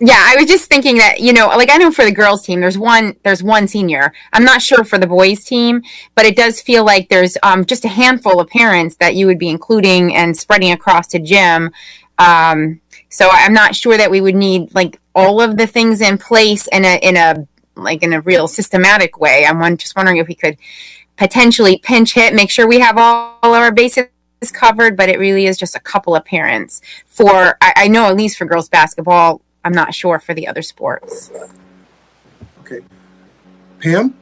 Yeah, I was just thinking that, I know for the girls team, there's one senior. I'm not sure for the boys team, but it does feel like there's just a handful of parents that you would be including and spreading across to gym. So I'm not sure that we would need like all of the things in place in a real systematic way. I'm just wondering if we could potentially pinch hit, make sure we have all of our bases covered, but it really is just a couple of parents for, I know at least for girls basketball. I'm not sure for the other sports. Okay. Pam?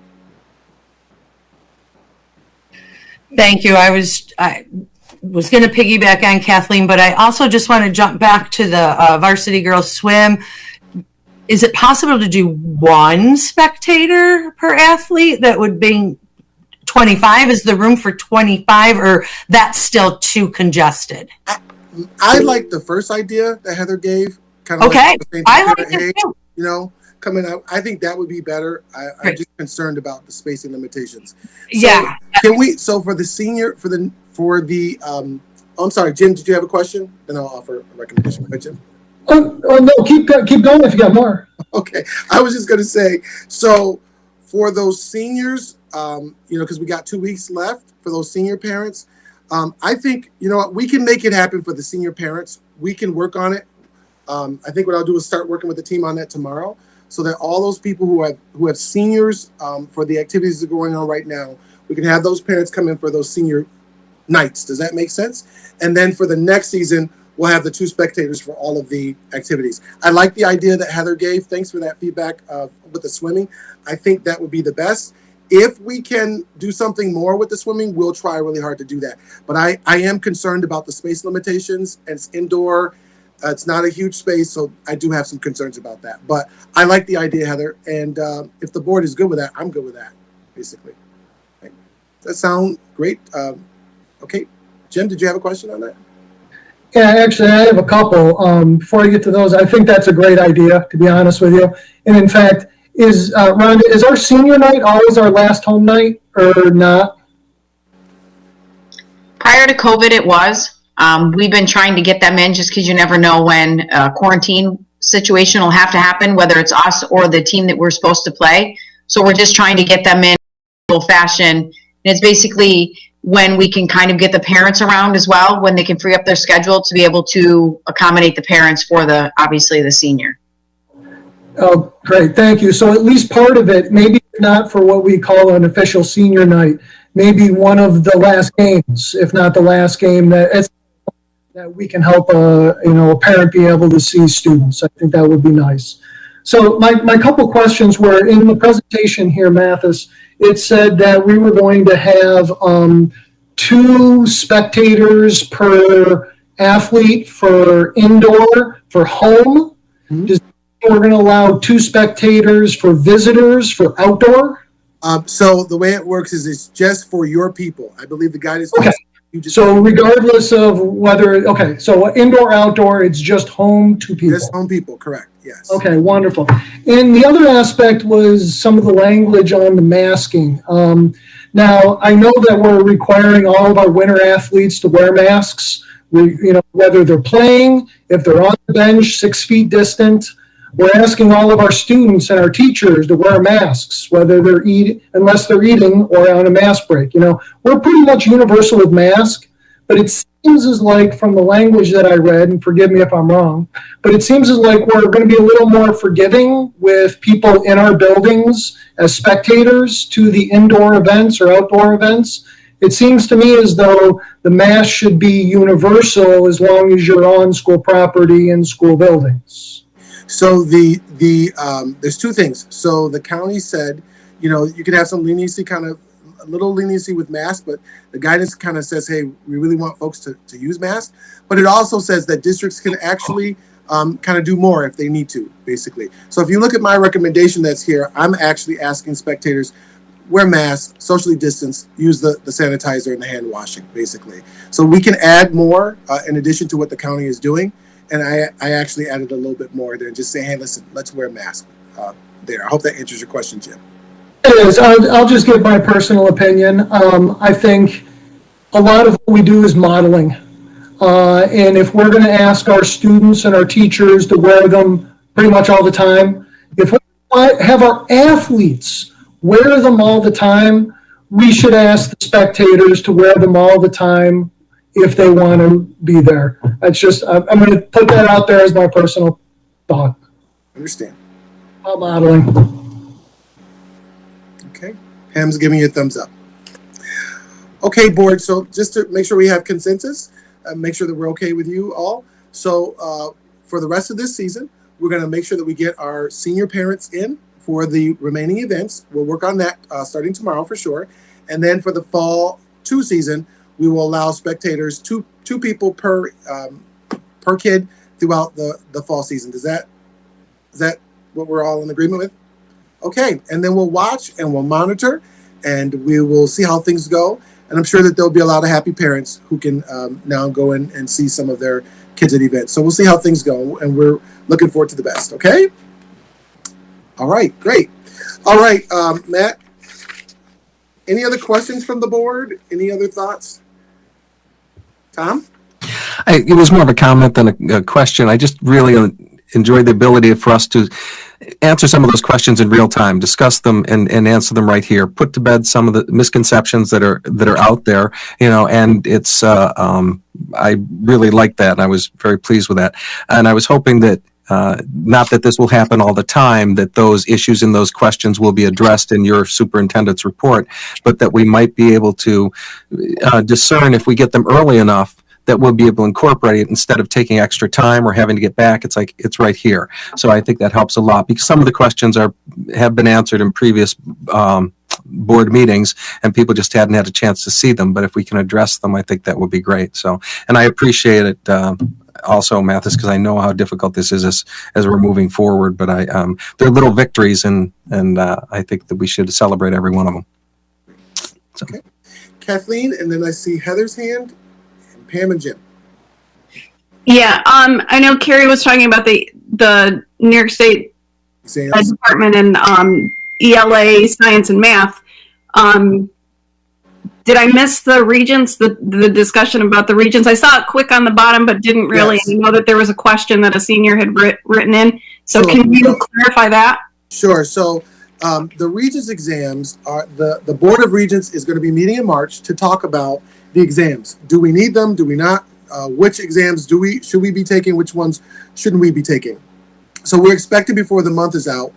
Thank you. I was going to piggyback on Kathleen, but I also just want to jump back to the varsity girls swim. Is it possible to do one spectator per athlete? That would be 25. Is the room for 25, or that's still too congested? I like the first idea that Heather gave. Kind of Okay. Like I like it too. Coming out. I think that would be better. I'm just concerned about the spacing limitations. So Yeah. Can we? So for the senior, I'm sorry, Jim. Did you have a question? Then I'll offer a recommendation. Go ahead, Jim. Oh no, keep going if you got more. Okay, I was just going to say, so for those seniors, because we got 2 weeks left for those senior parents, I think, you know what, we can make it happen for the senior parents. We can work on it. I think what I'll do is start working with the team on that tomorrow, so that all those people who have seniors for the activities that are going on right now, we can have those parents come in for those senior nights. Does that make sense? And then for the next season, we'll have the 2 spectators for all of the activities. I like the idea that Heather gave. Thanks for that feedback with the swimming. I think that would be the best. If we can do something more with the swimming, we'll try really hard to do that. But I am concerned about the space limitations, and it's indoor. It's not a huge space, so I do have some concerns about that. But I like the idea, Heather. And if the board is good with that, I'm good with that, basically. Okay. Does that sound great? Okay. Jim, did you have a question on that? Yeah, actually, I have a couple. Before I get to those, I think that's a great idea, to be honest with you. And in fact, Rhonda, is our senior night always our last home night or not? Prior to COVID, it was. We've been trying to get them in just because you never know when a quarantine situation will have to happen, whether it's us or the team that we're supposed to play. So we're just trying to get them in old fashion. And it's basically when we can kind of get the parents around as well, when they can free up their schedule to be able to accommodate the parents for obviously the senior. Oh, great. Thank you. So at least part of it, maybe not for what we call an official senior night, maybe one of the last games, if not the last game, that we can help a parent be able to see students. I think that would be nice. So my couple questions were, in the presentation here, Mathis, it said that we were going to have 2 spectators per athlete for indoor, for home. Mm-hmm. We're going to allow 2 spectators for visitors for outdoor? So the way it works is it's just for your people. I believe the guidance. Okay. So regardless of whether, so indoor, outdoor, it's just home to people. Just home people, correct, yes. Okay, wonderful. And the other aspect was some of the language on the masking. Now, I know that we're requiring all of our winter athletes to wear masks, whether they're playing, if they're on the bench, 6 feet distant. We're asking all of our students and our teachers to wear masks, whether they're unless they're eating or on a mask break. We're pretty much universal with masks, but it seems as like, from the language that I read, and forgive me if I'm wrong, but it seems as like we're going to be a little more forgiving with people in our buildings as spectators to the indoor events or outdoor events. It seems to me as though the mask should be universal as long as you're on school property and school buildings. So there's 2 things. So the county said, you could have some leniency, a little leniency with masks, but the guidance kind of says, hey, we really want folks to use masks. But it also says that districts can actually kind of do more if they need to, basically. So if you look at my recommendation that's here, I'm actually asking spectators, wear masks, socially distance, use the sanitizer and the hand washing, basically. So we can add more in addition to what the county is doing. And I actually added a little bit more there and just say, hey, listen, let's wear masks there. I hope that answers your question, Jim. It is. I'll just give my personal opinion. I think a lot of what we do is modeling. And if we're going to ask our students and our teachers to wear them pretty much all the time, if we have our athletes wear them all the time, we should ask the spectators to wear them all the time if they want to be there. That's just, I'm going to put that out there as my personal thought. Understand. All modeling. Okay. Pam's giving you a thumbs up. Okay, board. So just to make sure we have consensus, make sure that we're okay with you all. So for the rest of this season, we're going to make sure that we get our senior parents in for the remaining events. We'll work on that starting tomorrow for sure. And then for the fall 2 season, we will allow spectators, two people per kid throughout the fall season. Is that what we're all in agreement with? Okay, and then we'll watch and we'll monitor, and we will see how things go. And I'm sure that there'll be a lot of happy parents who can now go in and see some of their kids at events. So we'll see how things go, and we're looking forward to the best. Okay. All right, great. All right, Matt. Any other questions from the board? Any other thoughts? Tom? It was more of a comment than a question. I just really enjoyed the ability for us to answer some of those questions in real time, discuss them and answer them right here, put to bed some of the misconceptions that are out there, and it's, I really liked that, and I was very pleased with that. And I was hoping that, not that this will happen all the time, that those issues and those questions will be addressed in your superintendent's report, but that we might be able to discern if we get them early enough that we'll be able to incorporate it instead of taking extra time or having to get back. It's like, it's right here. So I think that helps a lot because some of the questions have been answered in previous board meetings and people just hadn't had a chance to see them. But if we can address them, I think that would be great. So, and I appreciate it also, Mathis, because I know how difficult this is as we're moving forward. But they're little victories and I think that we should celebrate every one of them. So. Okay. Kathleen, and then I see Heather's hand. Pam and Jim. Yeah, I know Carrie was talking about the New York State Department and ELA, Science and Math. Did I miss the regents, the discussion about the regents? I saw it quick on the bottom, but didn't really. Yes. I know that there was a question that a senior had written in. So Sure. Can you clarify that? Sure. So the regents exams are the Board of Regents is going to be meeting in March to talk about the exams. Do we need them? Do we not? Which exams should we be taking? Which ones shouldn't we be taking? So we're expecting before the month is out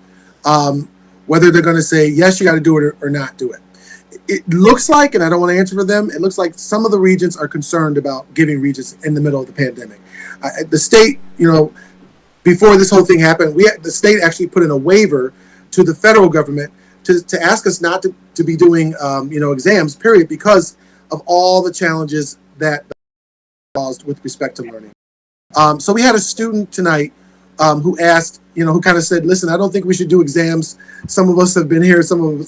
whether they're going to say, yes, you got to do it or not do it. It looks like, and I don't want to answer for them, it looks like some of the regents are concerned about giving regents in the middle of the pandemic. The state, before this whole thing happened, the state actually put in a waiver to the federal government to ask us not to be doing, exams, period, because of all the challenges that caused with respect to learning. So we had a student tonight who asked, who kind of said, listen, I don't think we should do exams. Some of us have been here. Some of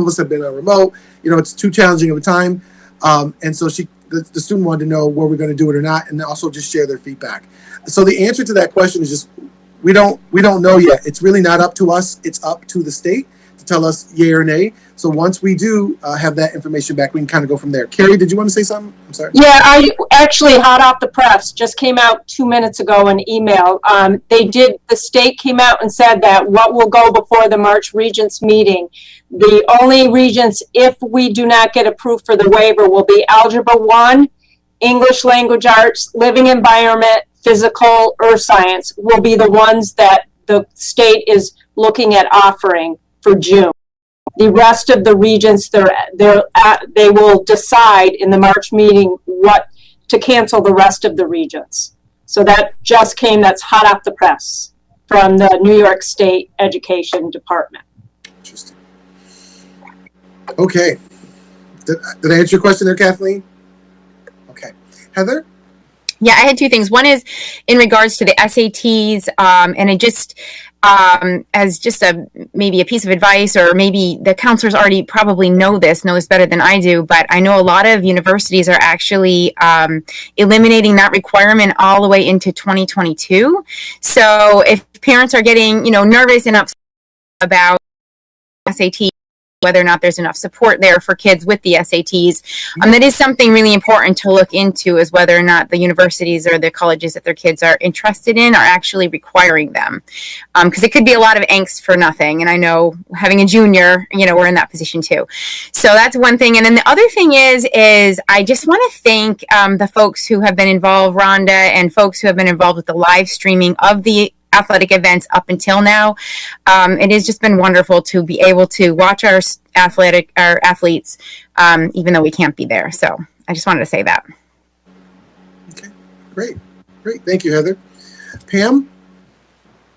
us have been remote. It's too challenging of a time. And so the student wanted to know were we going to do it or not, and also just share their feedback. So the answer to that question is just, we don't know yet. It's really not up to us. It's up to the state to tell us yay or nay. So once we do have that information back, we can kind of go from there. Carrie, did you want to say something? I'm sorry. Yeah, I actually, hot off the press, just came out 2 minutes ago, an email. The state came out and said that what will go before the March Regents meeting, the only regents, if we do not get approved for the waiver, will be Algebra 1, English Language Arts, Living Environment, Physical, Earth Science will be the ones that the state is looking at offering for June. The rest of the regents, they will decide in the March meeting what to cancel the rest of the regents. So that just came, that's hot off the press from the New York State Education Department. Interesting. Okay. Did I answer your question there, Kathleen? Okay. Heather? Yeah, I had two things. One is in regards to the SATs, and it just as just maybe a piece of advice, or maybe the counselors already probably know this better than I do, but I know a lot of universities are actually eliminating that requirement all the way into 2022. So if parents are getting, nervous and upset about SAT, whether or not there's enough support there for kids with the SATs. That is something really important to look into, is whether or not the universities or the colleges that their kids are interested in are actually requiring them. Because it could be a lot of angst for nothing. And I know having a junior, we're in that position too. So that's one thing. And then the other thing is I just want to thank the folks who have been involved, Rhonda, and folks who have been involved with the live streaming of the athletic events up until now. It has just been wonderful to be able to watch our athletes, even though we can't be there. So I just wanted to say that. Okay, great. Thank you, Heather. Pam?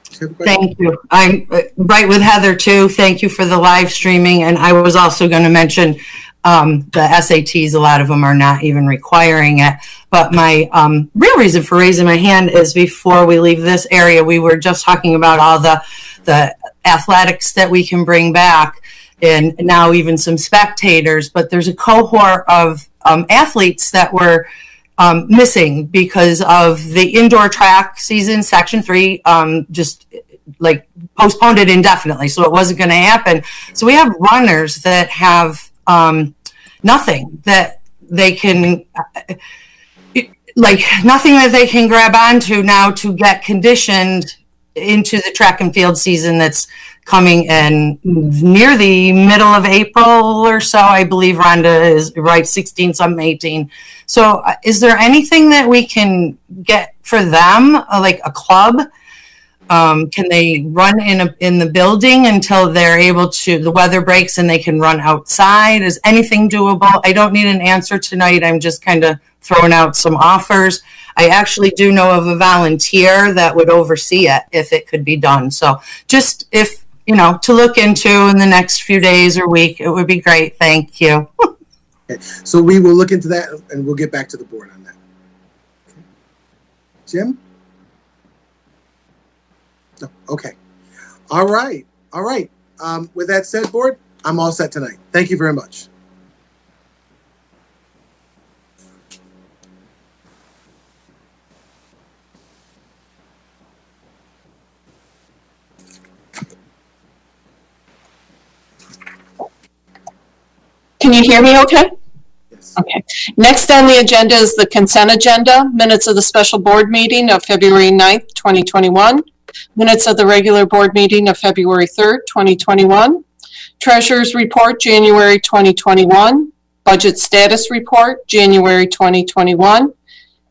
Thank you. I'm right with Heather too. Thank you for the live streaming. And I was also going to mention the SATs, a lot of them are not even requiring it. But my real reason for raising my hand is before we leave this area, we were just talking about all the athletics that we can bring back, and now even some spectators. But there's a cohort of athletes that were missing because of the indoor track season, Section 3, just like postponed it indefinitely. So it wasn't going to happen. So we have runners that have nothing that they can, like nothing that they can grab onto now to get conditioned into the track and field season that's coming in near the middle of April or so. I believe Rhonda is right, 16, something 18. So is there anything that we can get for them, like a club? Can they run in the building until they're able to, the weather breaks and they can run outside? Is anything doable? I don't need an answer tonight. I'm just kind of throwing out some offers. I actually do know of a volunteer that would oversee it if it could be done. So just if, to look into in the next few days or week, it would be great. Thank you. Okay. So we will look into that and we'll get back to the board on that. Okay. Jim? No. Okay. All right. With that said, board, I'm all set tonight. Thank you very much. Can you hear me okay? Yes. Okay. Next on the agenda is the consent agenda, minutes of the special board meeting of February 9th, 2021, minutes of the regular board meeting of February 3rd, 2021, treasurer's report, January 2021, budget status report, January 2021,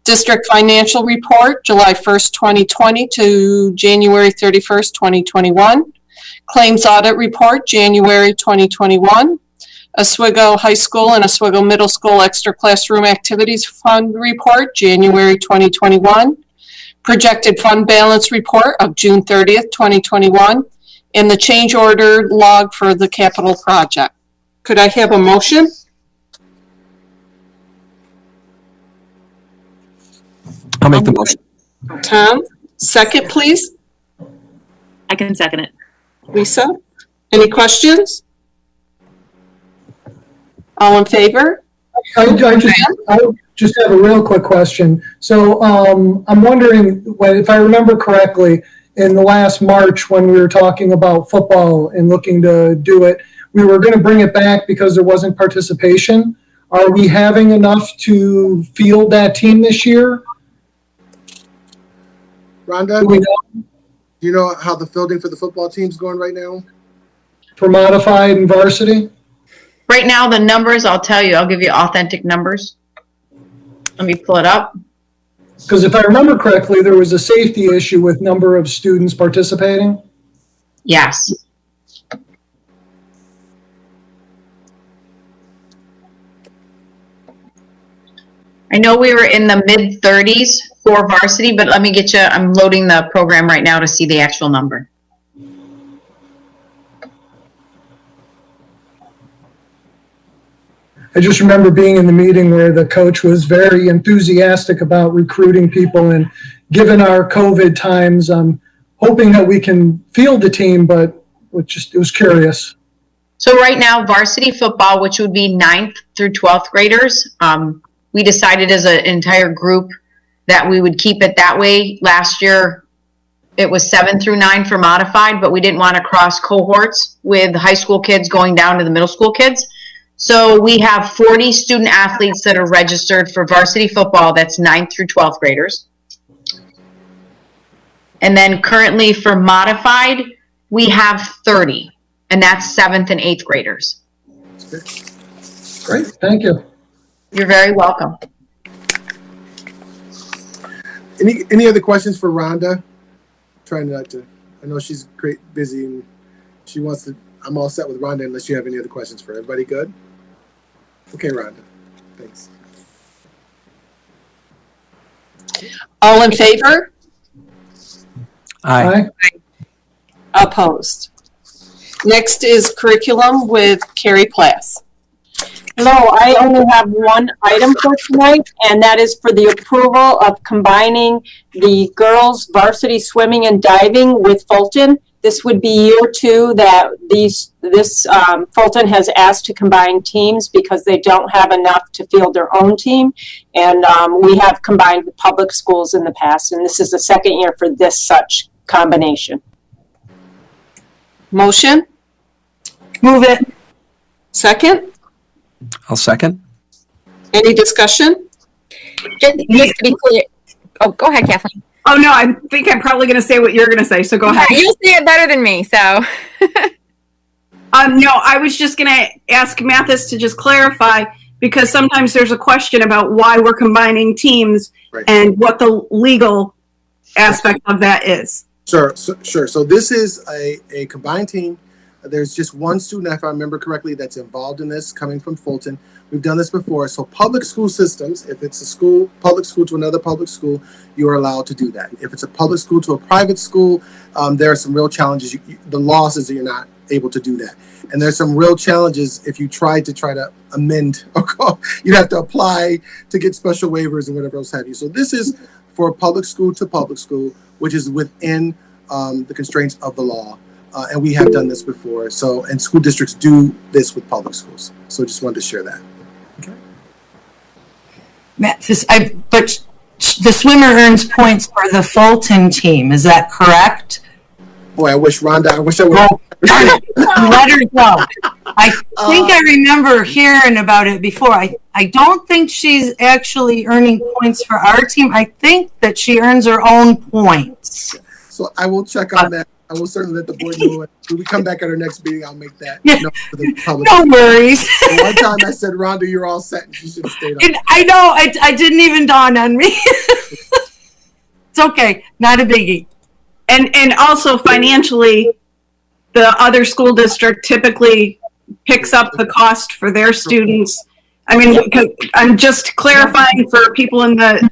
district financial report, July 1st, 2020 to January 31st, 2021, claims audit report, January 2021, Oswego High School and Oswego Middle School Extra Classroom Activities Fund Report, January 2021, projected fund balance report of June 30th, 2021, and the change order log for the capital project. Could I have a motion? I'll make the motion. Tom, second, please. I can second it. Lisa, any questions? All in favor? I just have a real quick question. So I'm wondering, if I remember correctly, in the last March when we were talking about football and looking to do it, we were going to bring it back because there wasn't participation. Are we having enough to field that team this year? Rhonda, do you know how the fielding for the football team's going right now? For modified and varsity? Right now, the numbers, I'll tell you, I'll give you authentic numbers. Let me pull it up. Because if I remember correctly, there was a safety issue with number of students participating. Yes. I know we were in the mid 30s for varsity, but let me get you, I'm loading the program right now to see the actual number. I just remember being in the meeting where the coach was very enthusiastic about recruiting people, and given our COVID times, I'm hoping that we can field the team, but it was curious. So right now, varsity football, which would be 9th through 12th graders, we decided as an entire group that we would keep it that way. Last year, it was 7 through 9 for modified, but we didn't want to cross cohorts with high school kids going down to the middle school kids. So we have 40 student athletes that are registered for varsity football. That's 9th through 12th graders. And then currently for modified, we have 30, and that's 7th and 8th graders. Great, thank you. You're very welcome. Any other questions for Rhonda? Trying not to. I know she's busy, and she wants to. I'm all set with Rhonda unless you have any other questions for her. Everybody good? Okay, Rhonda. Thanks. All in favor? Aye. Opposed? Next is curriculum with Carrie Plass. Hello, I only have one item for tonight, and that is for the approval of combining the girls' varsity swimming and diving with Fulton. This would be year 2 that Fulton has asked to combine teams because they don't have enough to field their own team. And we have combined with public schools in the past, and this is the second year for this such combination. Motion? Move it. Second? I'll second. Any discussion? Just to be clear. Oh, go ahead, Kathleen. Oh, no, I think I'm probably going to say what you're going to say, so go ahead. You'll say it better than me, so. No, I was just going to ask Mathis to just clarify, because sometimes there's a question about why we're combining teams and what the legal aspect of that is. Sure. So this is a combined team. There's just one student, if I remember correctly, that's involved in this, coming from Fulton. We've done this before. So public school systems, if it's a school, public school to another public school, you are allowed to do that. If it's a public school to a private school, there are some real challenges. The law says that you're not able to do that. And there's some real challenges if you try to amend or call. You'd have to apply to get special waivers and whatever else have you. So this is for public school to public school, which is within the constraints of the law. And we have done this before. So, and school districts do this with public schools. So just wanted to share that. Okay. But the swimmer earns points for the Fulton team. Is that correct? Boy, I wish I would. Let her go. I think I remember hearing about it before. I don't think she's actually earning points for our team. I think that she earns her own points. So I will check on that. I will certainly let the board know. When we come back at our next meeting, I'll make that known for the public. No worries. One time I said, Rhonda, you're all set, and she should have stayed on. I know. I didn't even dawn on me. It's okay. Not a biggie. And also financially, the other school district typically picks up the cost for their students. I mean, I'm just clarifying for people that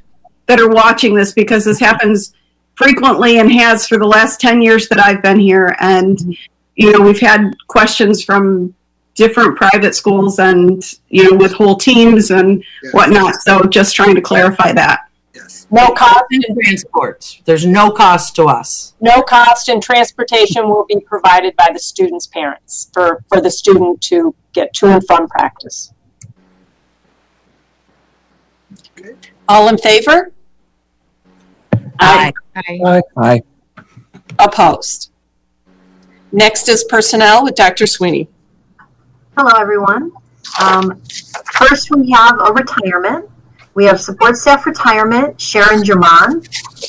are watching this, because this happens frequently and has for the last 10 years that I've been here. And, we've had questions from different private schools and, with whole teams and whatnot. So just trying to clarify that. Yes. No cost in transport. There's no cost to us. No cost, and transportation will be provided by the student's parents for the student to get to and from practice. Okay. All in favor? Aye. Aye. Opposed? Next is personnel with Dr. Sweeney. Hello, everyone. First, we have a retirement. We have support staff retirement, Sharon German.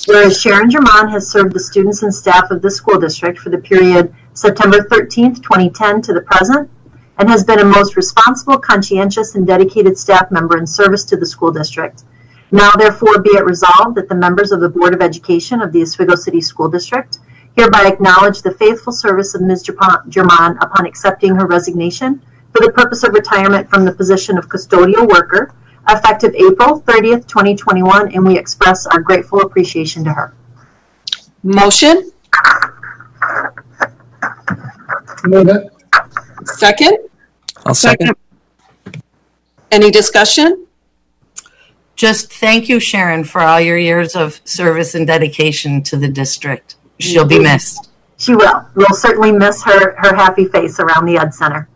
Whereas Sharon German has served the students and staff of the school district for the period September 13th, 2010 to the present, and has been a most responsible, conscientious, and dedicated staff member in service to the school district. Now, therefore, be it resolved that the members of the Board of Education of the Oswego City School District hereby acknowledge the faithful service of Ms. German upon accepting her resignation for the purpose of retirement from the position of custodial worker, effective April 30th, 2021, and we express our grateful appreciation to her. Motion? Move it. Second? I'll second. Any discussion? Just thank you, Sharon, for all your years of service and dedication to the district. She'll be missed. She will. We'll certainly miss her happy face around the Ed Center.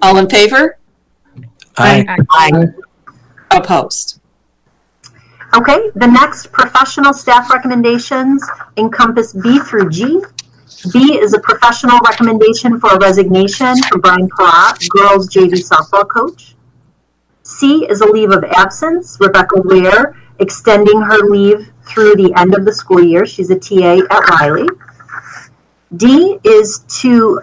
All in favor? Aye. Aye. Opposed? Okay, the next professional staff recommendations encompass B through G. B is a professional recommendation for a resignation for Brian Parat, girls JV softball coach. C is a leave of absence, Rebecca Ware, extending her leave through the end of the school year. She's a TA at Riley. D is to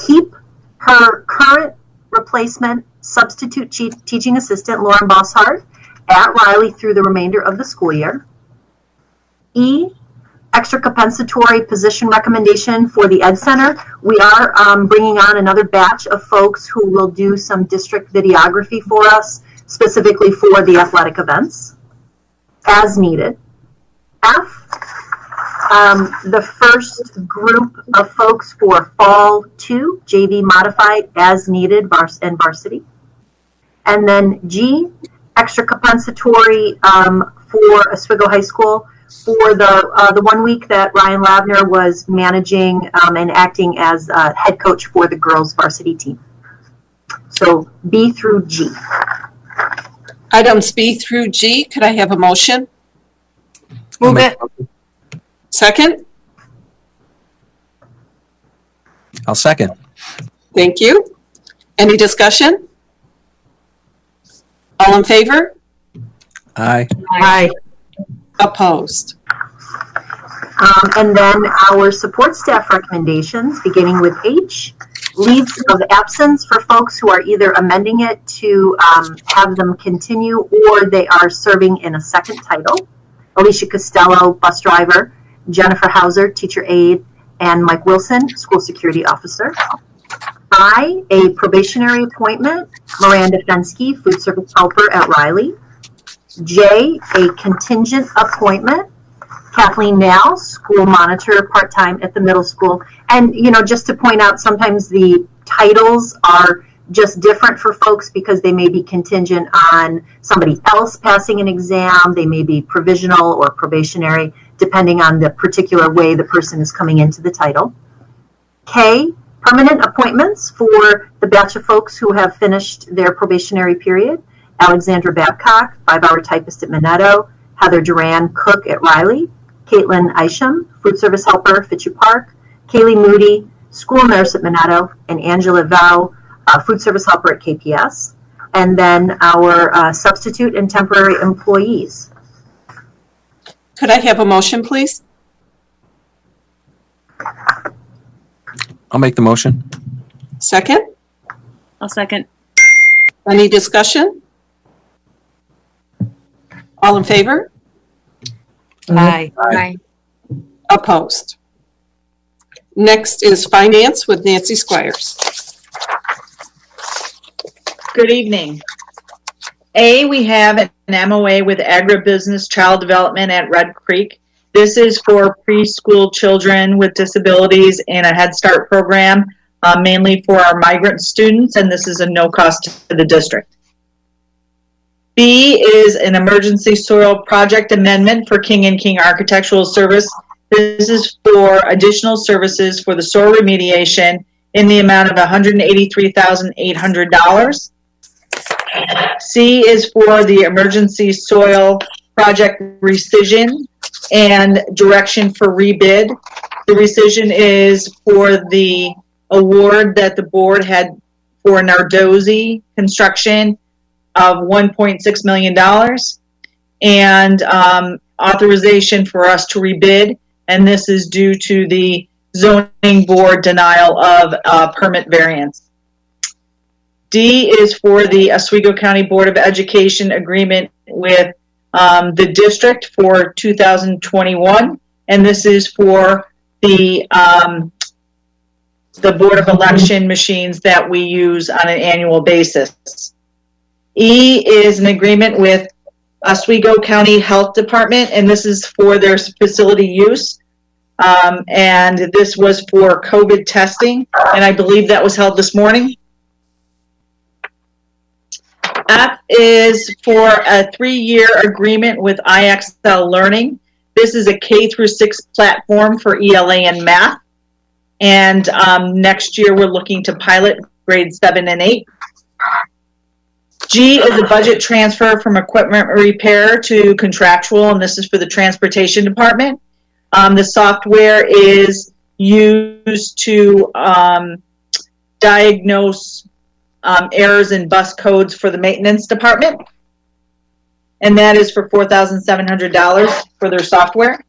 keep her current replacement substitute teaching assistant, Lauren Bosshart, at Riley through the remainder of the school year. E, extra compensatory position recommendation for the Ed Center. We are bringing on another batch of folks who will do some district videography for us, specifically for the athletic events, as needed. F, the first group of folks for Fall 2, JV modified as needed and varsity. And then G, extra compensatory for Oswego High School for the 1 week that Ryan Lavner was managing and acting as head coach for the girls varsity team. So B through G. Items B through G, could I have a motion? Move it. Second? I'll second. Thank you. Any discussion? All in favor? Aye. Aye. Opposed? And then our support staff recommendations, beginning with H, leaves of absence for folks who are either amending it to have them continue or they are serving in a second title. Alicia Costello, bus driver, Jennifer Hauser, teacher aide, and Mike Wilson, school security officer. I, a probationary appointment, Miranda Fensky, food service helper at Riley. J, a contingent appointment, Kathleen Nall, school monitor, part-time at the middle school. And, you know, just to point out, sometimes the titles are just different for folks because they may be contingent on somebody else passing an exam. They may be provisional or probationary, depending on the particular way the person is coming into the title. K, permanent appointments for the batch of folks who have finished their probationary period. Alexandra Babcock, 5-hour typist at Minetto. Heather Duran, cook at Riley. Caitlin Isham, food service helper, Fitchie Park. Kaylee Moody, school nurse at Minetto. And Angela Vow, food service helper at KPS. And then our substitute and temporary employees. Could I have a motion, please? I'll make the motion. Second? I'll second. Any discussion? All in favor? Aye. Aye. Opposed? Next is finance with Nancy Squires. Good evening. A, we have an MOA with Agribusiness Child Development at Red Creek. This is for preschool children with disabilities in a Head Start program, mainly for our migrant students, and this is a no cost to the district. B is an emergency soil project amendment for King & King Architectural Service. This is for additional services for the soil remediation in the amount of $183,800. C is for the emergency soil project rescission and direction for rebid. The rescission is for the award that the board had for Nardozzi construction of $1.6 million and authorization for us to rebid. And this is due to the zoning board denial of permit variance. D is for the Oswego County Board of Education agreement with the district for 2021. And this is for the Board of Election machines that we use on an annual basis. E is an agreement with Oswego County Health Department, and this is for their facility use. And this was for COVID testing, and I believe that was held this morning. F is for a 3-year agreement with IXL Learning. This is a K-6 platform for ELA and math. And next year we're looking to pilot grades 7 and 8. G is a budget transfer from equipment repair to contractual, and this is for the transportation department. The software is used to diagnose errors in bus codes for the maintenance department. And that is for $4,700 for their software.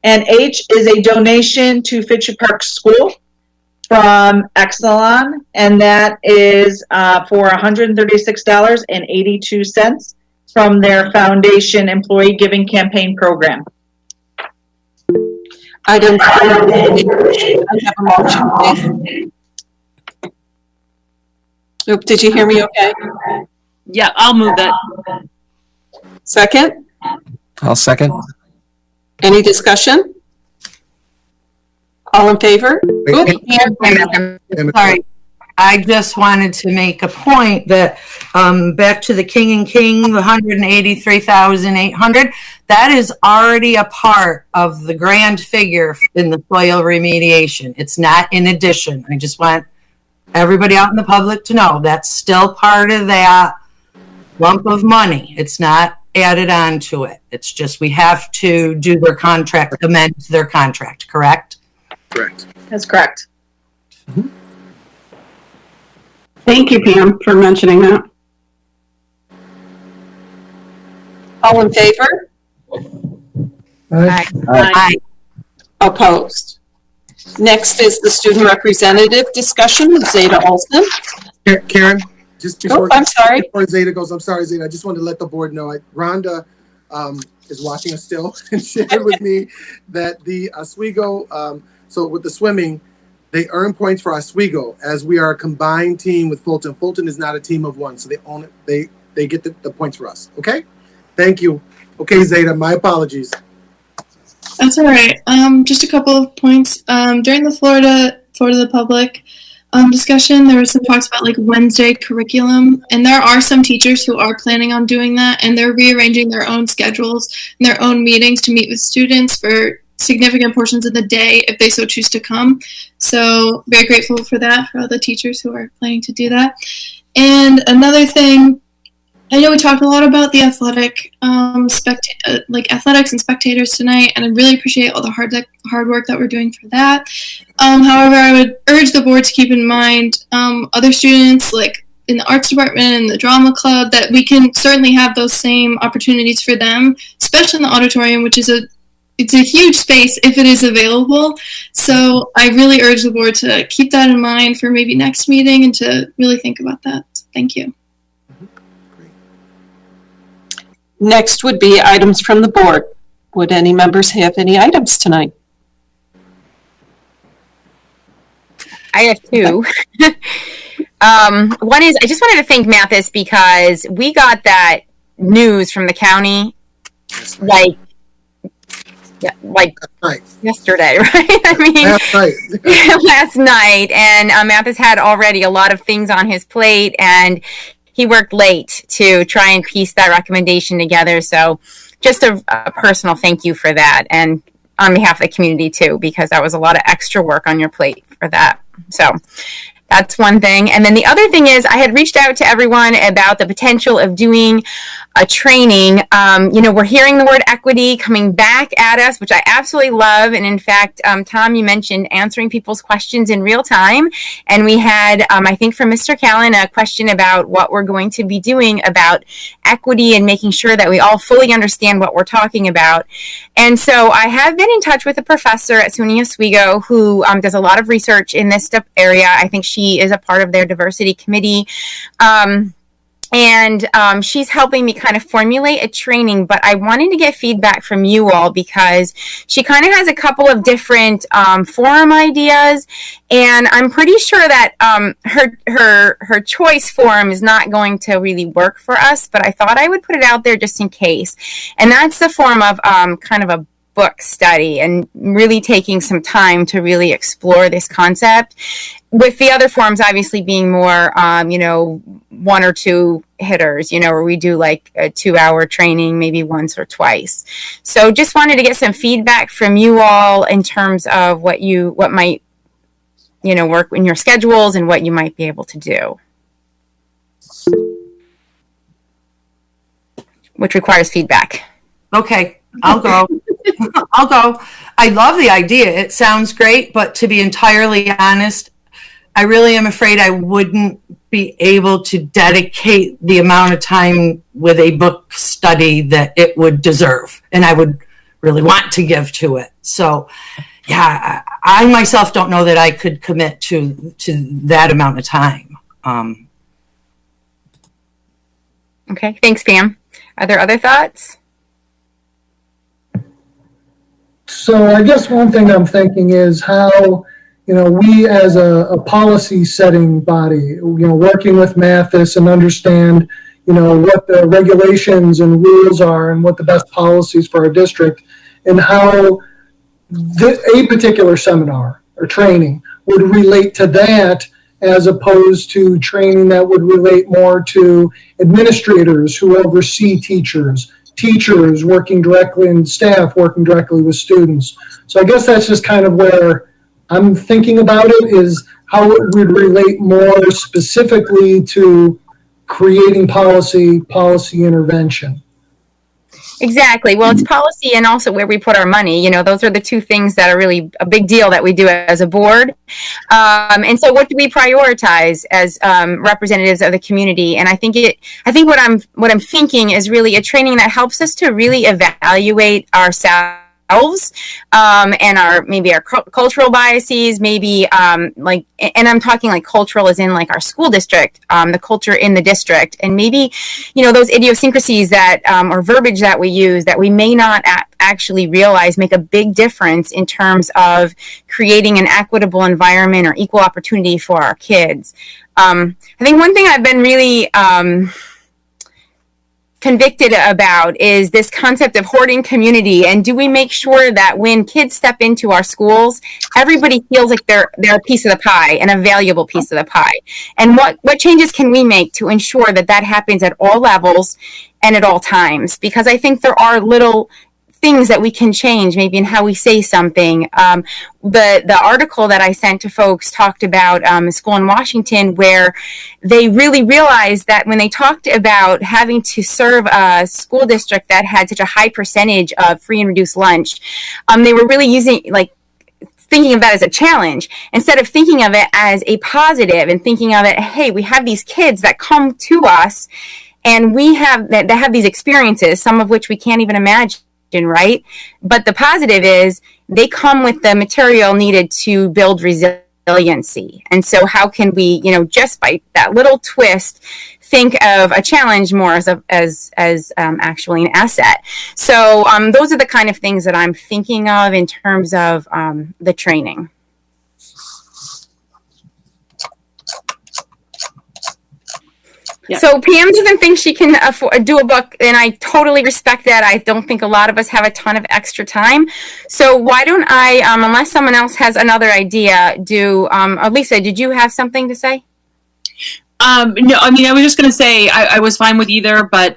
And H is a donation to Fitchie Park School from Exelon, and that is for $136.82 from their foundation employee giving campaign program. Item 4, I have a motion, please. Oop, did you hear me okay? Yeah, I'll move that. Second? I'll second. Any discussion? All in favor? Oop, Sorry. I just wanted to make a point that back to the King & King, the $183,800, that is already a part of the grand figure in the soil remediation. It's not in addition. I just want everybody out in the public to know that's still part of that lump of money. It's not added on to it. It's just we have to do their contract, amend their contract, correct? Correct. That's correct. Thank you, Pam, for mentioning that. All in favor? Aye. Opposed? Next is the student representative discussion with Zeta Olson. Karen, just before, I'm sorry. before Zeta goes, I'm sorry, Zeta. I just wanted to let the board know. Rhonda is watching us still and shared with me that the Oswego, so with the swimming, they earn points for Oswego as we are a combined team with Fulton. Fulton is not a team of one, so they own it. They get the points for us. Okay? Thank you. Okay, Zeta, my apologies. That's all right. Just a couple of points. During the Florida the Public discussion, there was some talks about like Wednesday curriculum, and there are some teachers who are planning on doing that, and they're rearranging their own schedules and their own meetings to meet with students for significant portions of the day if they so choose to come. So very grateful for that, for all the teachers who are planning to do that. And another thing, I know we talked a lot about the athletic, athletics and spectators tonight, and I really appreciate all the hard work that we're doing for that. However, I would urge the board to keep in mind other students, like in the arts department and the drama club, that we can certainly have those same opportunities for them, especially in the auditorium, which is it's a huge space if it is available. So I really urge the board to keep that in mind for maybe next meeting and to really think about that. Thank you. Next would be items from the board. Would any members have any items tonight? I have two. One is, I just wanted to thank Mathis because we got that news from the county like yesterday, right? I mean, last night. And Mathis had already a lot of things on his plate, and he worked late to try and piece that recommendation together. So just a personal thank you for that, and on behalf of the community too, because that was a lot of extra work on your plate for that. So that's one thing. And then the other thing is, I had reached out to everyone about the potential of doing a training. We're hearing the word equity coming back at us, which I absolutely love. And in fact, Tom, you mentioned answering people's questions in real time. And we had, I think from Mr. Callan, a question about what we're going to be doing about equity and making sure that we all fully understand what we're talking about. And so I have been in touch with a professor at SUNY Oswego who does a lot of research in this area. I think she is a part of their diversity committee. And she's helping me kind of formulate a training, but I wanted to get feedback from you all because she kind of has a couple of different forum ideas, and I'm pretty sure that her choice forum is not going to really work for us, but I thought I would put it out there just in case. And that's the form of kind of a book study and really taking some time to really explore this concept, with the other forms obviously being more, one or two hitters, where we do like a 2-hour training, maybe once or twice. So just wanted to get some feedback from you all in terms of what might, work in your schedules and what you might be able to do, which requires feedback. Okay, I'll go. I'll go. I love the idea. It sounds great, but to be entirely honest, I really am afraid I wouldn't be able to dedicate the amount of time with a book study that it would deserve, and I would really want to give to it. So, yeah, I myself don't know that I could commit to that amount of time. Okay, thanks, Pam. Are there other thoughts? So I guess one thing I'm thinking is how, we as a policy setting body, working with Mathis and understand, what the regulations and rules are and what the best policies for our district, and how a particular seminar or training would relate to that, as opposed to training that would relate more to administrators who oversee teachers working directly, and staff working directly with students. So I guess that's just kind of where I'm thinking about it, is how it would relate more specifically to creating policy intervention. Exactly. Well, it's policy and also where we put our money. You know, those are the two things that are really a big deal that we do as a board. And so, what do we prioritize as representatives of the community? And I think what I'm thinking is really a training that helps us to really evaluate ourselves. And maybe our cultural biases, maybe and I'm talking like cultural as in like our school district, the culture in the district, and maybe, you know, those idiosyncrasies that or verbiage that we use that we may not actually realize make a big difference in terms of creating an equitable environment or equal opportunity for our kids. I think one thing I've been really convicted about is this concept of hoarding community, and do we make sure that when kids step into our schools, everybody feels like they're a piece of the pie and a valuable piece of the pie, and what changes can we make to ensure that happens at all levels and at all times? Because I think there are little things that we can change maybe in how we say something. The article that I sent to folks talked about a school in Washington where they really realized that when they talked about having to serve a school district that had such a high percentage of free and reduced lunch, they were really thinking of that as a challenge instead of thinking of it as a positive and thinking of it, hey, we have these kids that come to us and we have that have these experiences, some of which we can't even imagine. Right? But the positive is they come with the material needed to build resiliency. And so how can we, you know, just by that little twist, think of a challenge more as actually an asset. So those are the kind of things that I'm thinking of in terms of the training. Yep. So Pam doesn't think she can do a book, and I totally respect that. I don't think a lot of us have a ton of extra time. So why don't I, unless someone else has another idea, Lisa, did you have something to say? No, I mean, I was just going to say I was fine with either, but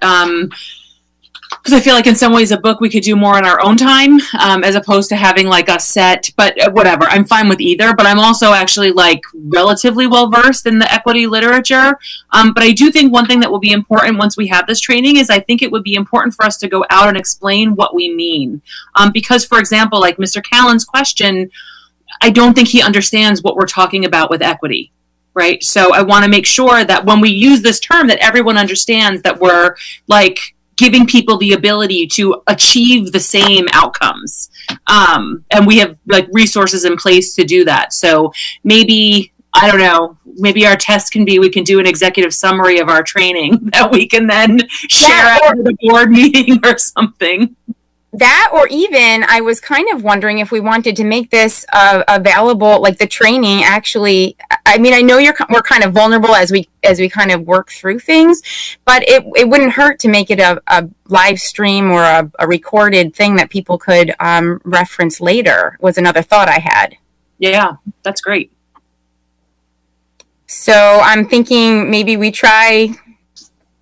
because I feel like in some ways a book we could do more in our own time as opposed to having like a set, but whatever, I'm fine with either. But I'm also actually like relatively well versed in the equity literature. But I do think one thing that will be important once we have this training is I think it would be important for us to go out and explain what we mean. Because for example, like Mr. Callan's question, I don't think he understands what we're talking about with equity. Right. So I want to make sure that when we use this term that everyone understands that we're like giving people the ability to achieve the same outcomes. And we have like resources in place to do that. So maybe, I don't know, maybe our test can be, we can do an executive summary of our training that we can then share after the board meeting or something. That, or even I was kind of wondering if we wanted to make this available, like the training actually. I mean, I know we're kind of vulnerable as we kind of work through things, but it wouldn't hurt to make it a live stream or a recorded thing that people could reference later. Was another thought I had. Yeah, that's great. So I'm thinking maybe we try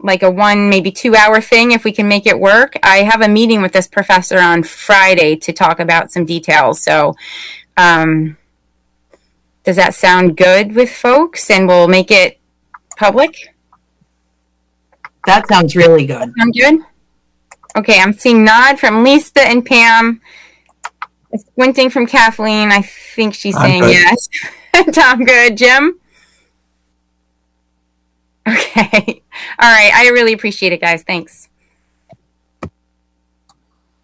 like a 1, maybe 2 hour thing if we can make it work. I have a meeting with this professor on Friday to talk about some details. So does that sound good with folks? And we'll make it public? That sounds really good. Sound good? Okay, I'm seeing nod from Lisa and Pam. Squinting from Kathleen. I think she's saying yes. Tom, good. Jim? Okay. All right. I really appreciate it, guys. Thanks.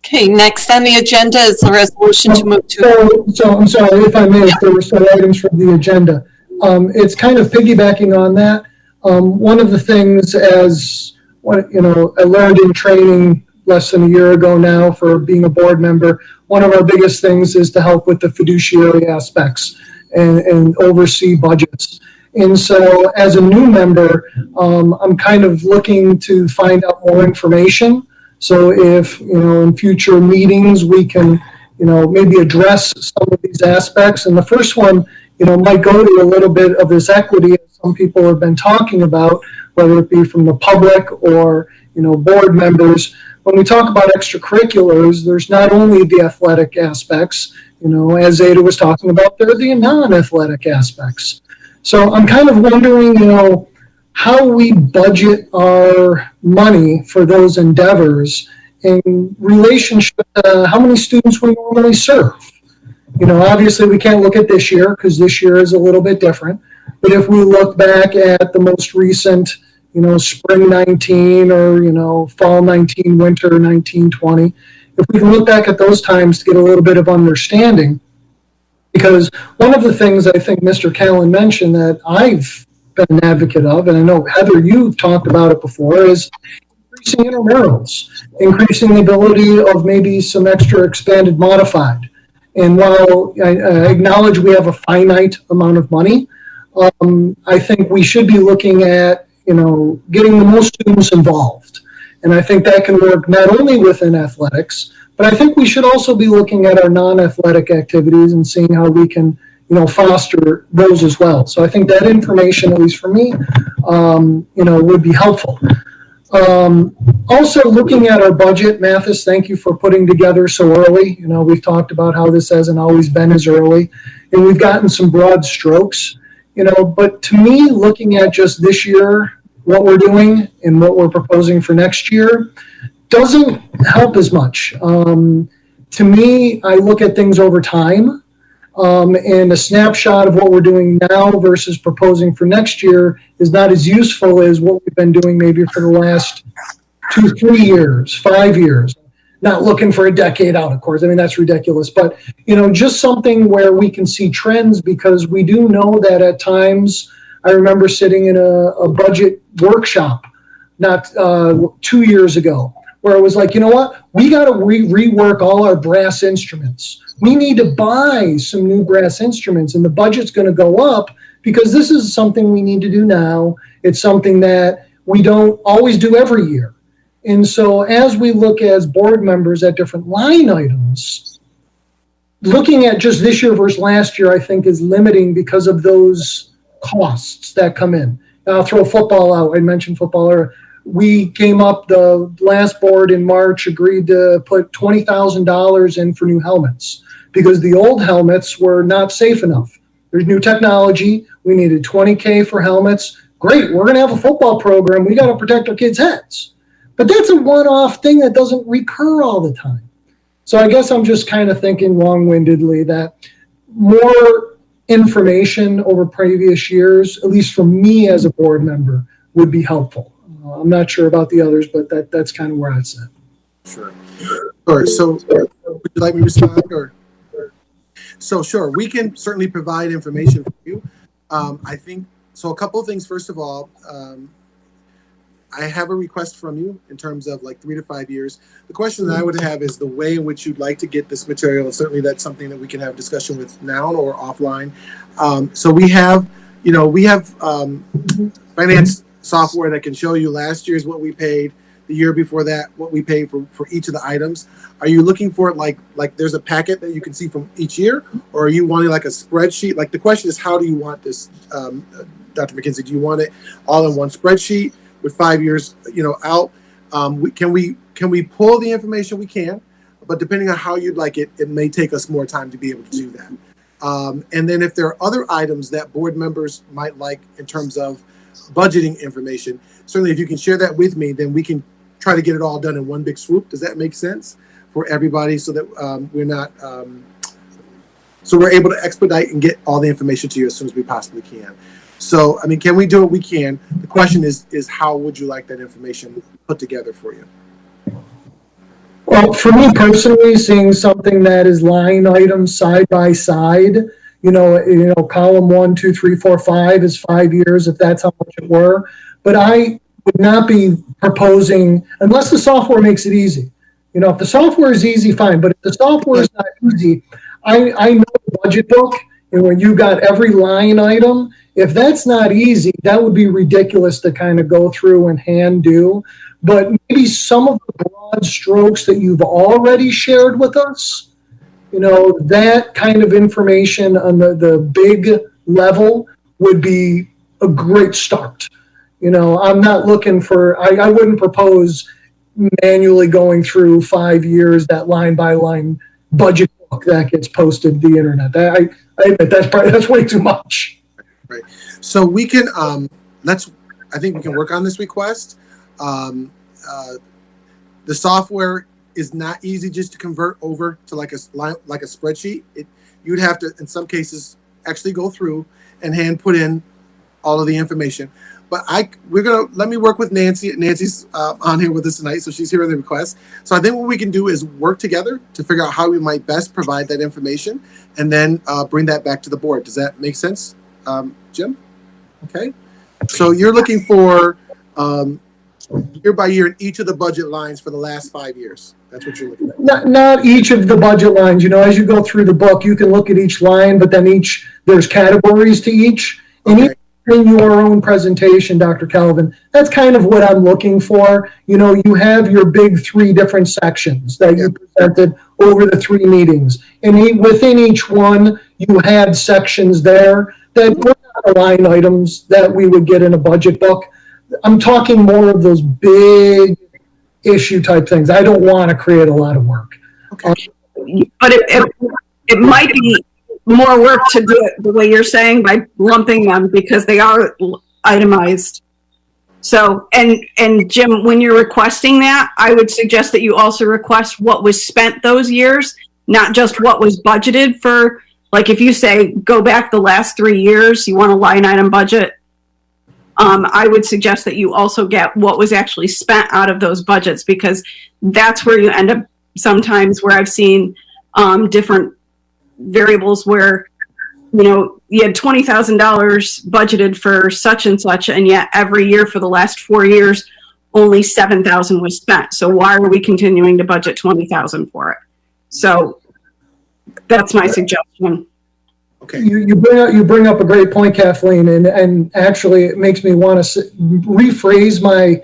Okay. Next on the agenda is the resolution to move to. So I'm sorry if I missed. There were some items from the agenda. It's kind of piggybacking on that. One of the things, I learned in training less than a year ago now for being a board member. One of our biggest things is to help with the fiduciary aspects and oversee budgets. And so as a new member, I'm kind of looking to find out more information. So if, in future meetings, we can, maybe address some of these aspects. And the first one, might go to a little bit of this equity that some people have been talking about, whether it be from the public or, board members. When we talk about extracurriculars, there's not only the athletic aspects, as Zeta was talking about, there are the non-athletic aspects. So I'm kind of wondering, how we budget our money for those endeavors in relationship to how many students we normally serve. Obviously we can't look at this year because this year is a little bit different. But if we look back at the most recent, spring 19 or, fall 19, winter 19, 20, if we can look back at those times to get a little bit of understanding, because one of the things I think Mr. Callan mentioned that I've been an advocate of, and I know Heather, you've talked about it before, is increasing intramurals, increasing the ability of maybe some extra expanded modified. And while I acknowledge we have a finite amount of money, I think we should be looking at, getting the most students involved. And I think that can work not only within athletics, but I think we should also be looking at our non-athletic activities and seeing how we can, foster those as well. So I think that information, at least for me, would be helpful. Also looking at our budget, Mathis, thank you for putting together so early. We've talked about how this hasn't always been as early, and we've gotten some broad strokes, but to me, looking at just this year, what we're doing and what we're proposing for next year doesn't help as much. To me, I look at things over time, and a snapshot of what we're doing now versus proposing for next year is not as useful as what we've been doing maybe for the last 2, 3 years, 5 years. Not looking for a decade out, of course. I mean, that's ridiculous. But, just something where we can see trends, because we do know that at times, I remember sitting in a budget workshop not 2 years ago, where it was like, you know what? We got to rework all our brass instruments. We need to buy some new brass instruments, and the budget's going to go up because this is something we need to do now. It's something that we don't always do every year. And so as we look as board members at different line items, looking at just this year versus last year, I think is limiting because of those costs that come in. I'll throw football out. I mentioned football earlier. We came up, the last board in March agreed to put $20,000 in for new helmets because the old helmets were not safe enough. There's new technology. We needed $20K for helmets. Great, we're going to have a football program. We got to protect our kids' heads. But that's a one-off thing that doesn't recur all the time. So I guess I'm just kind of thinking long-windedly that more information over previous years, at least for me as a board member, would be helpful. I'm not sure about the others, but that's kind of where I'd sit. Sure. All right. So would you like me to respond? So sure, we can certainly provide information for you. I think, so a couple of things. First of all, I have a request from you in terms of like 3 to 5 years. The question that I would have is the way in which you'd like to get this material. And certainly that's something that we can have discussion with now or offline. So we have finance software that can show you last year's what we paid, the year before that, what we paid for each of the items. Are you looking for it like there's a packet that you can see from each year, or are you wanting like a spreadsheet? Like the question is, how do you want this, Dr. McKenzie? Do you want it all in one spreadsheet with 5 years, out? Can we pull the information? We can, but depending on how you'd like it, it may take us more time to be able to do that. And then if there are other items that board members might like in terms of budgeting information, certainly if you can share that with me, then we can try to get it all done in one big swoop. Does that make sense for everybody, so that we're not so we're able to expedite and get all the information to you as soon as we possibly can? So, I mean, can we do it? We can. The question is how would you like that information put together for you? Well, for me personally, seeing something that is line items side by side, column 1, 2, 3, 4, 5 is 5 years, if that's how much it were. But I would not be proposing, unless the software makes it easy. If the software is easy, fine. But if the software is not easy, I know the budget book, and when you got every line item, if that's not easy, that would be ridiculous to kind of go through and hand do. But maybe some of the broad strokes that you've already shared with us, that kind of information on the big level would be a great start. I'm not looking for, I wouldn't propose manually going through 5 years, that line by line budget book that gets posted to the internet. I admit that's way too much. Right. So we can, I think we can work on this request. The software is not easy just to convert over to like a spreadsheet. You'd have to, in some cases, actually go through and hand put in all of the information. But let me work with Nancy. Nancy's on here with us tonight, so she's hearing the request. So I think what we can do is work together to figure out how we might best provide that information, and then bring that back to the board. Does that make sense, Jim? Okay. So you're looking for year by year in each of the budget lines for the last 5 years. That's what you're looking at. Not each of the budget lines. You know, as you go through the book, you can look at each line, but then there's categories to each. And Okay. in your own presentation, Dr. Calvin, that's kind of what I'm looking for. You know, you have your big 3 different sections that you presented over the 3 meetings. And within each one, you had sections there that were not the line items that we would get in a budget book. I'm talking more of those big issue type things. I don't want to create a lot of work. Okay. But it might be more work to do it the way you're saying by lumping them because they are itemized. So, and Jim, when you're requesting that, I would suggest that you also request what was spent those years, not just what was budgeted for. Like if you say, go back the last 3 years, you want a line item budget. I would suggest that you also get what was actually spent out of those budgets, because that's where you end up sometimes where I've seen different variables where, you know, you had $20,000 budgeted for such and such, and yet every year for the last 4 years, only $7,000 was spent. So why are we continuing to budget $20,000 for it? So that's my suggestion. Okay. You bring up a great point, Kathleen, and actually it makes me want to rephrase my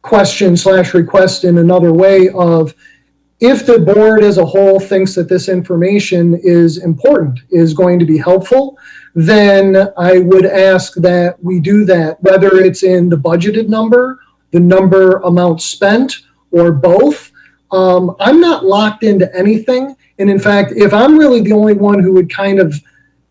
question/request in another way of, if the board as a whole thinks that this information is important, is going to be helpful, then I would ask that we do that, whether it's in the budgeted number, the number amount spent, or both. I'm not locked into anything. And in fact, if I'm really the only one who would kind of,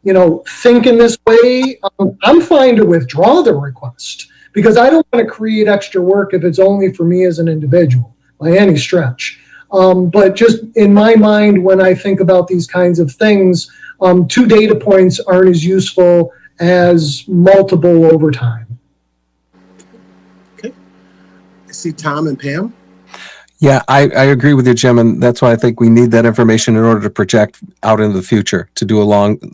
you know, think in this way, I'm fine to withdraw the request, because I don't want to create extra work if it's only for me as an individual by any stretch. But just in my mind, when I think about these kinds of things, 2 data points aren't as useful as multiple over time. Okay. I see Tom and Pam. Yeah, I agree with you, Jim, and that's why I think we need that information in order to project out into the future, to do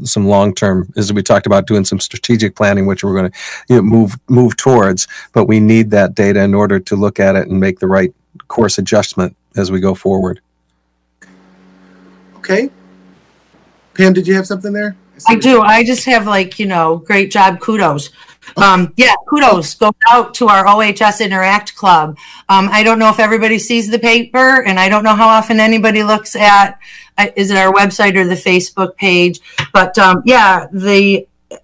some long-term, as we talked about, doing some strategic planning, which we're going to move towards. But we need that data in order to look at it and make the right course adjustment as we go forward. Okay. Pam, did you have something there? I do. I just have great job, kudos. Kudos go out to our OHS Interact Club. I don't know if everybody sees the paper, and I don't know how often anybody looks at, is it our website or the Facebook page? But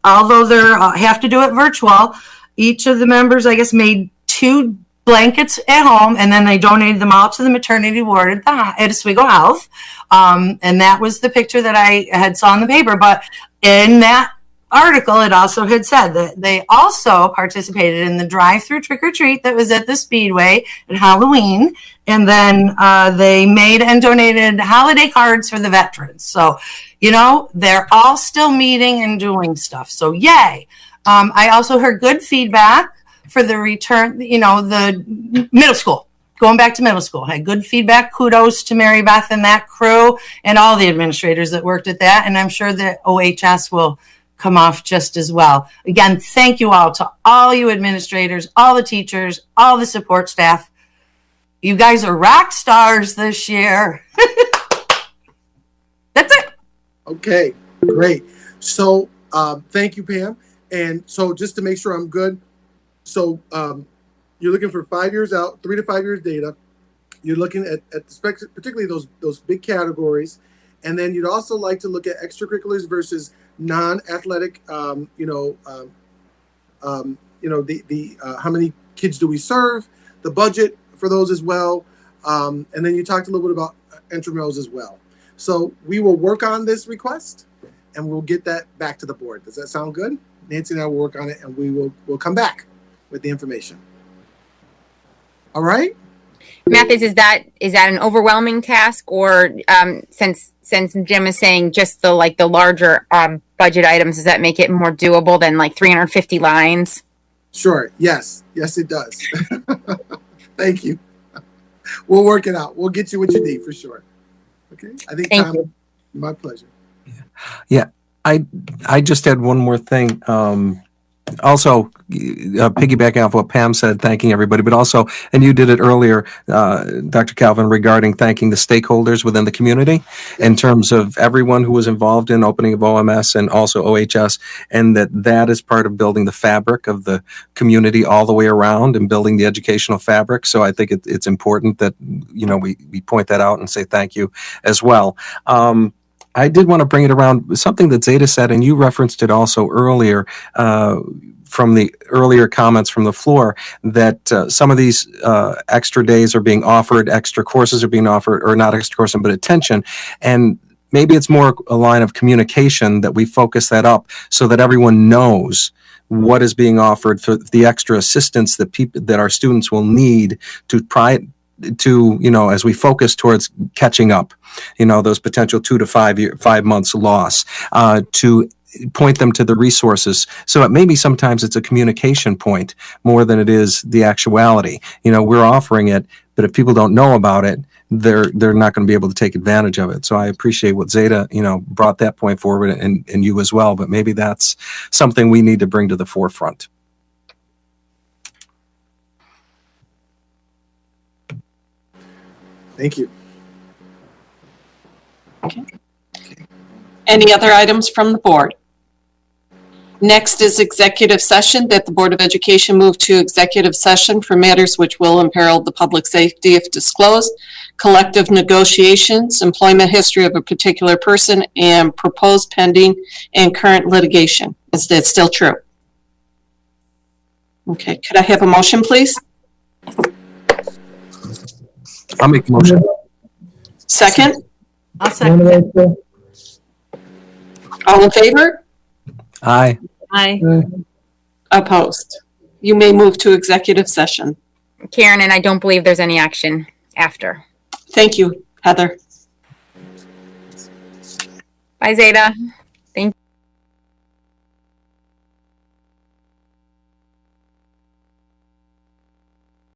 although they have to do it virtual, each of the members, I guess, made 2 blankets at home, and then they donated them all to the maternity ward at Oswego Health. And that was the picture that I had saw in the paper. But in that article, it also had said that they also participated in the drive-through trick-or-treat that was at the Speedway at Halloween. And then they made and donated holiday cards for the veterans. So, you know, they're all still meeting and doing stuff. So yay. I also heard good feedback for the return, the middle school, going back to middle school. Had good feedback. Kudos to Mary Beth and that crew and all the administrators that worked at that. And I'm sure that OHS will come off just as well. Again, thank you all to all you administrators, all the teachers, all the support staff. You guys are rock stars this year. That's it. Okay, great. So thank you, Pam. And so just to make sure I'm good, so you're looking for 5 years out, 3 to 5 years data. You're looking at particularly those big categories. And then you'd also like to look at extracurriculars versus non-athletic, how many kids do we serve, the budget for those as well. And then you talked a little bit about intramurals as well. So we will work on this request and we'll get that back to the board. Does that sound good? Nancy and I will work on it and we'll come back with the information. All right? Mathis, is that an overwhelming task, or since Jim is saying just the larger budget items, does that make it more doable than like 350 lines? Sure. Yes, it does. Thank you. We'll work it out. We'll get you what you need for sure. Okay. I think Thank you. My pleasure. Yeah, I just had one more thing. Also, piggybacking off what Pam said, thanking everybody, but also, and you did it earlier, Dr. Calvin, regarding thanking the stakeholders within the community in terms of everyone who was involved in opening of OMS and also OHS, and that is part of building the fabric of the community all the way around and building the educational fabric. So I think it's important that, we point that out and say thank you as well. I did want to bring it around something that Zeta said, and you referenced it also earlier from the earlier comments from the floor, that some of these extra days are being offered, extra courses are being offered, or not extra courses, but attention. And maybe it's more a line of communication that we focus that up so that everyone knows what is being offered for the extra assistance that our students will need to as we focus towards catching up, those potential 2 to 5 months loss, to point them to the resources. So it maybe sometimes it's a communication point more than it is the actuality. We're offering it, but if people don't know about it, they're not going to be able to take advantage of it. So I appreciate what Zeta, brought that point forward, and you as well, but maybe that's something we need to bring to the forefront. Thank you. Okay. Any other items from the board? Next is executive session, that the Board of Education move to executive session for matters which will imperil the public safety if disclosed, collective negotiations, employment history of a particular person, and proposed pending and current litigation. Is that still true? Okay, could I have a motion, please? I'll make a motion. Second? I'll second. All in favor? Aye. Aye. Opposed? You may move to executive session. Karen, and I don't believe there's any action after. Thank you, Heather. Bye, Zeta. Thank you.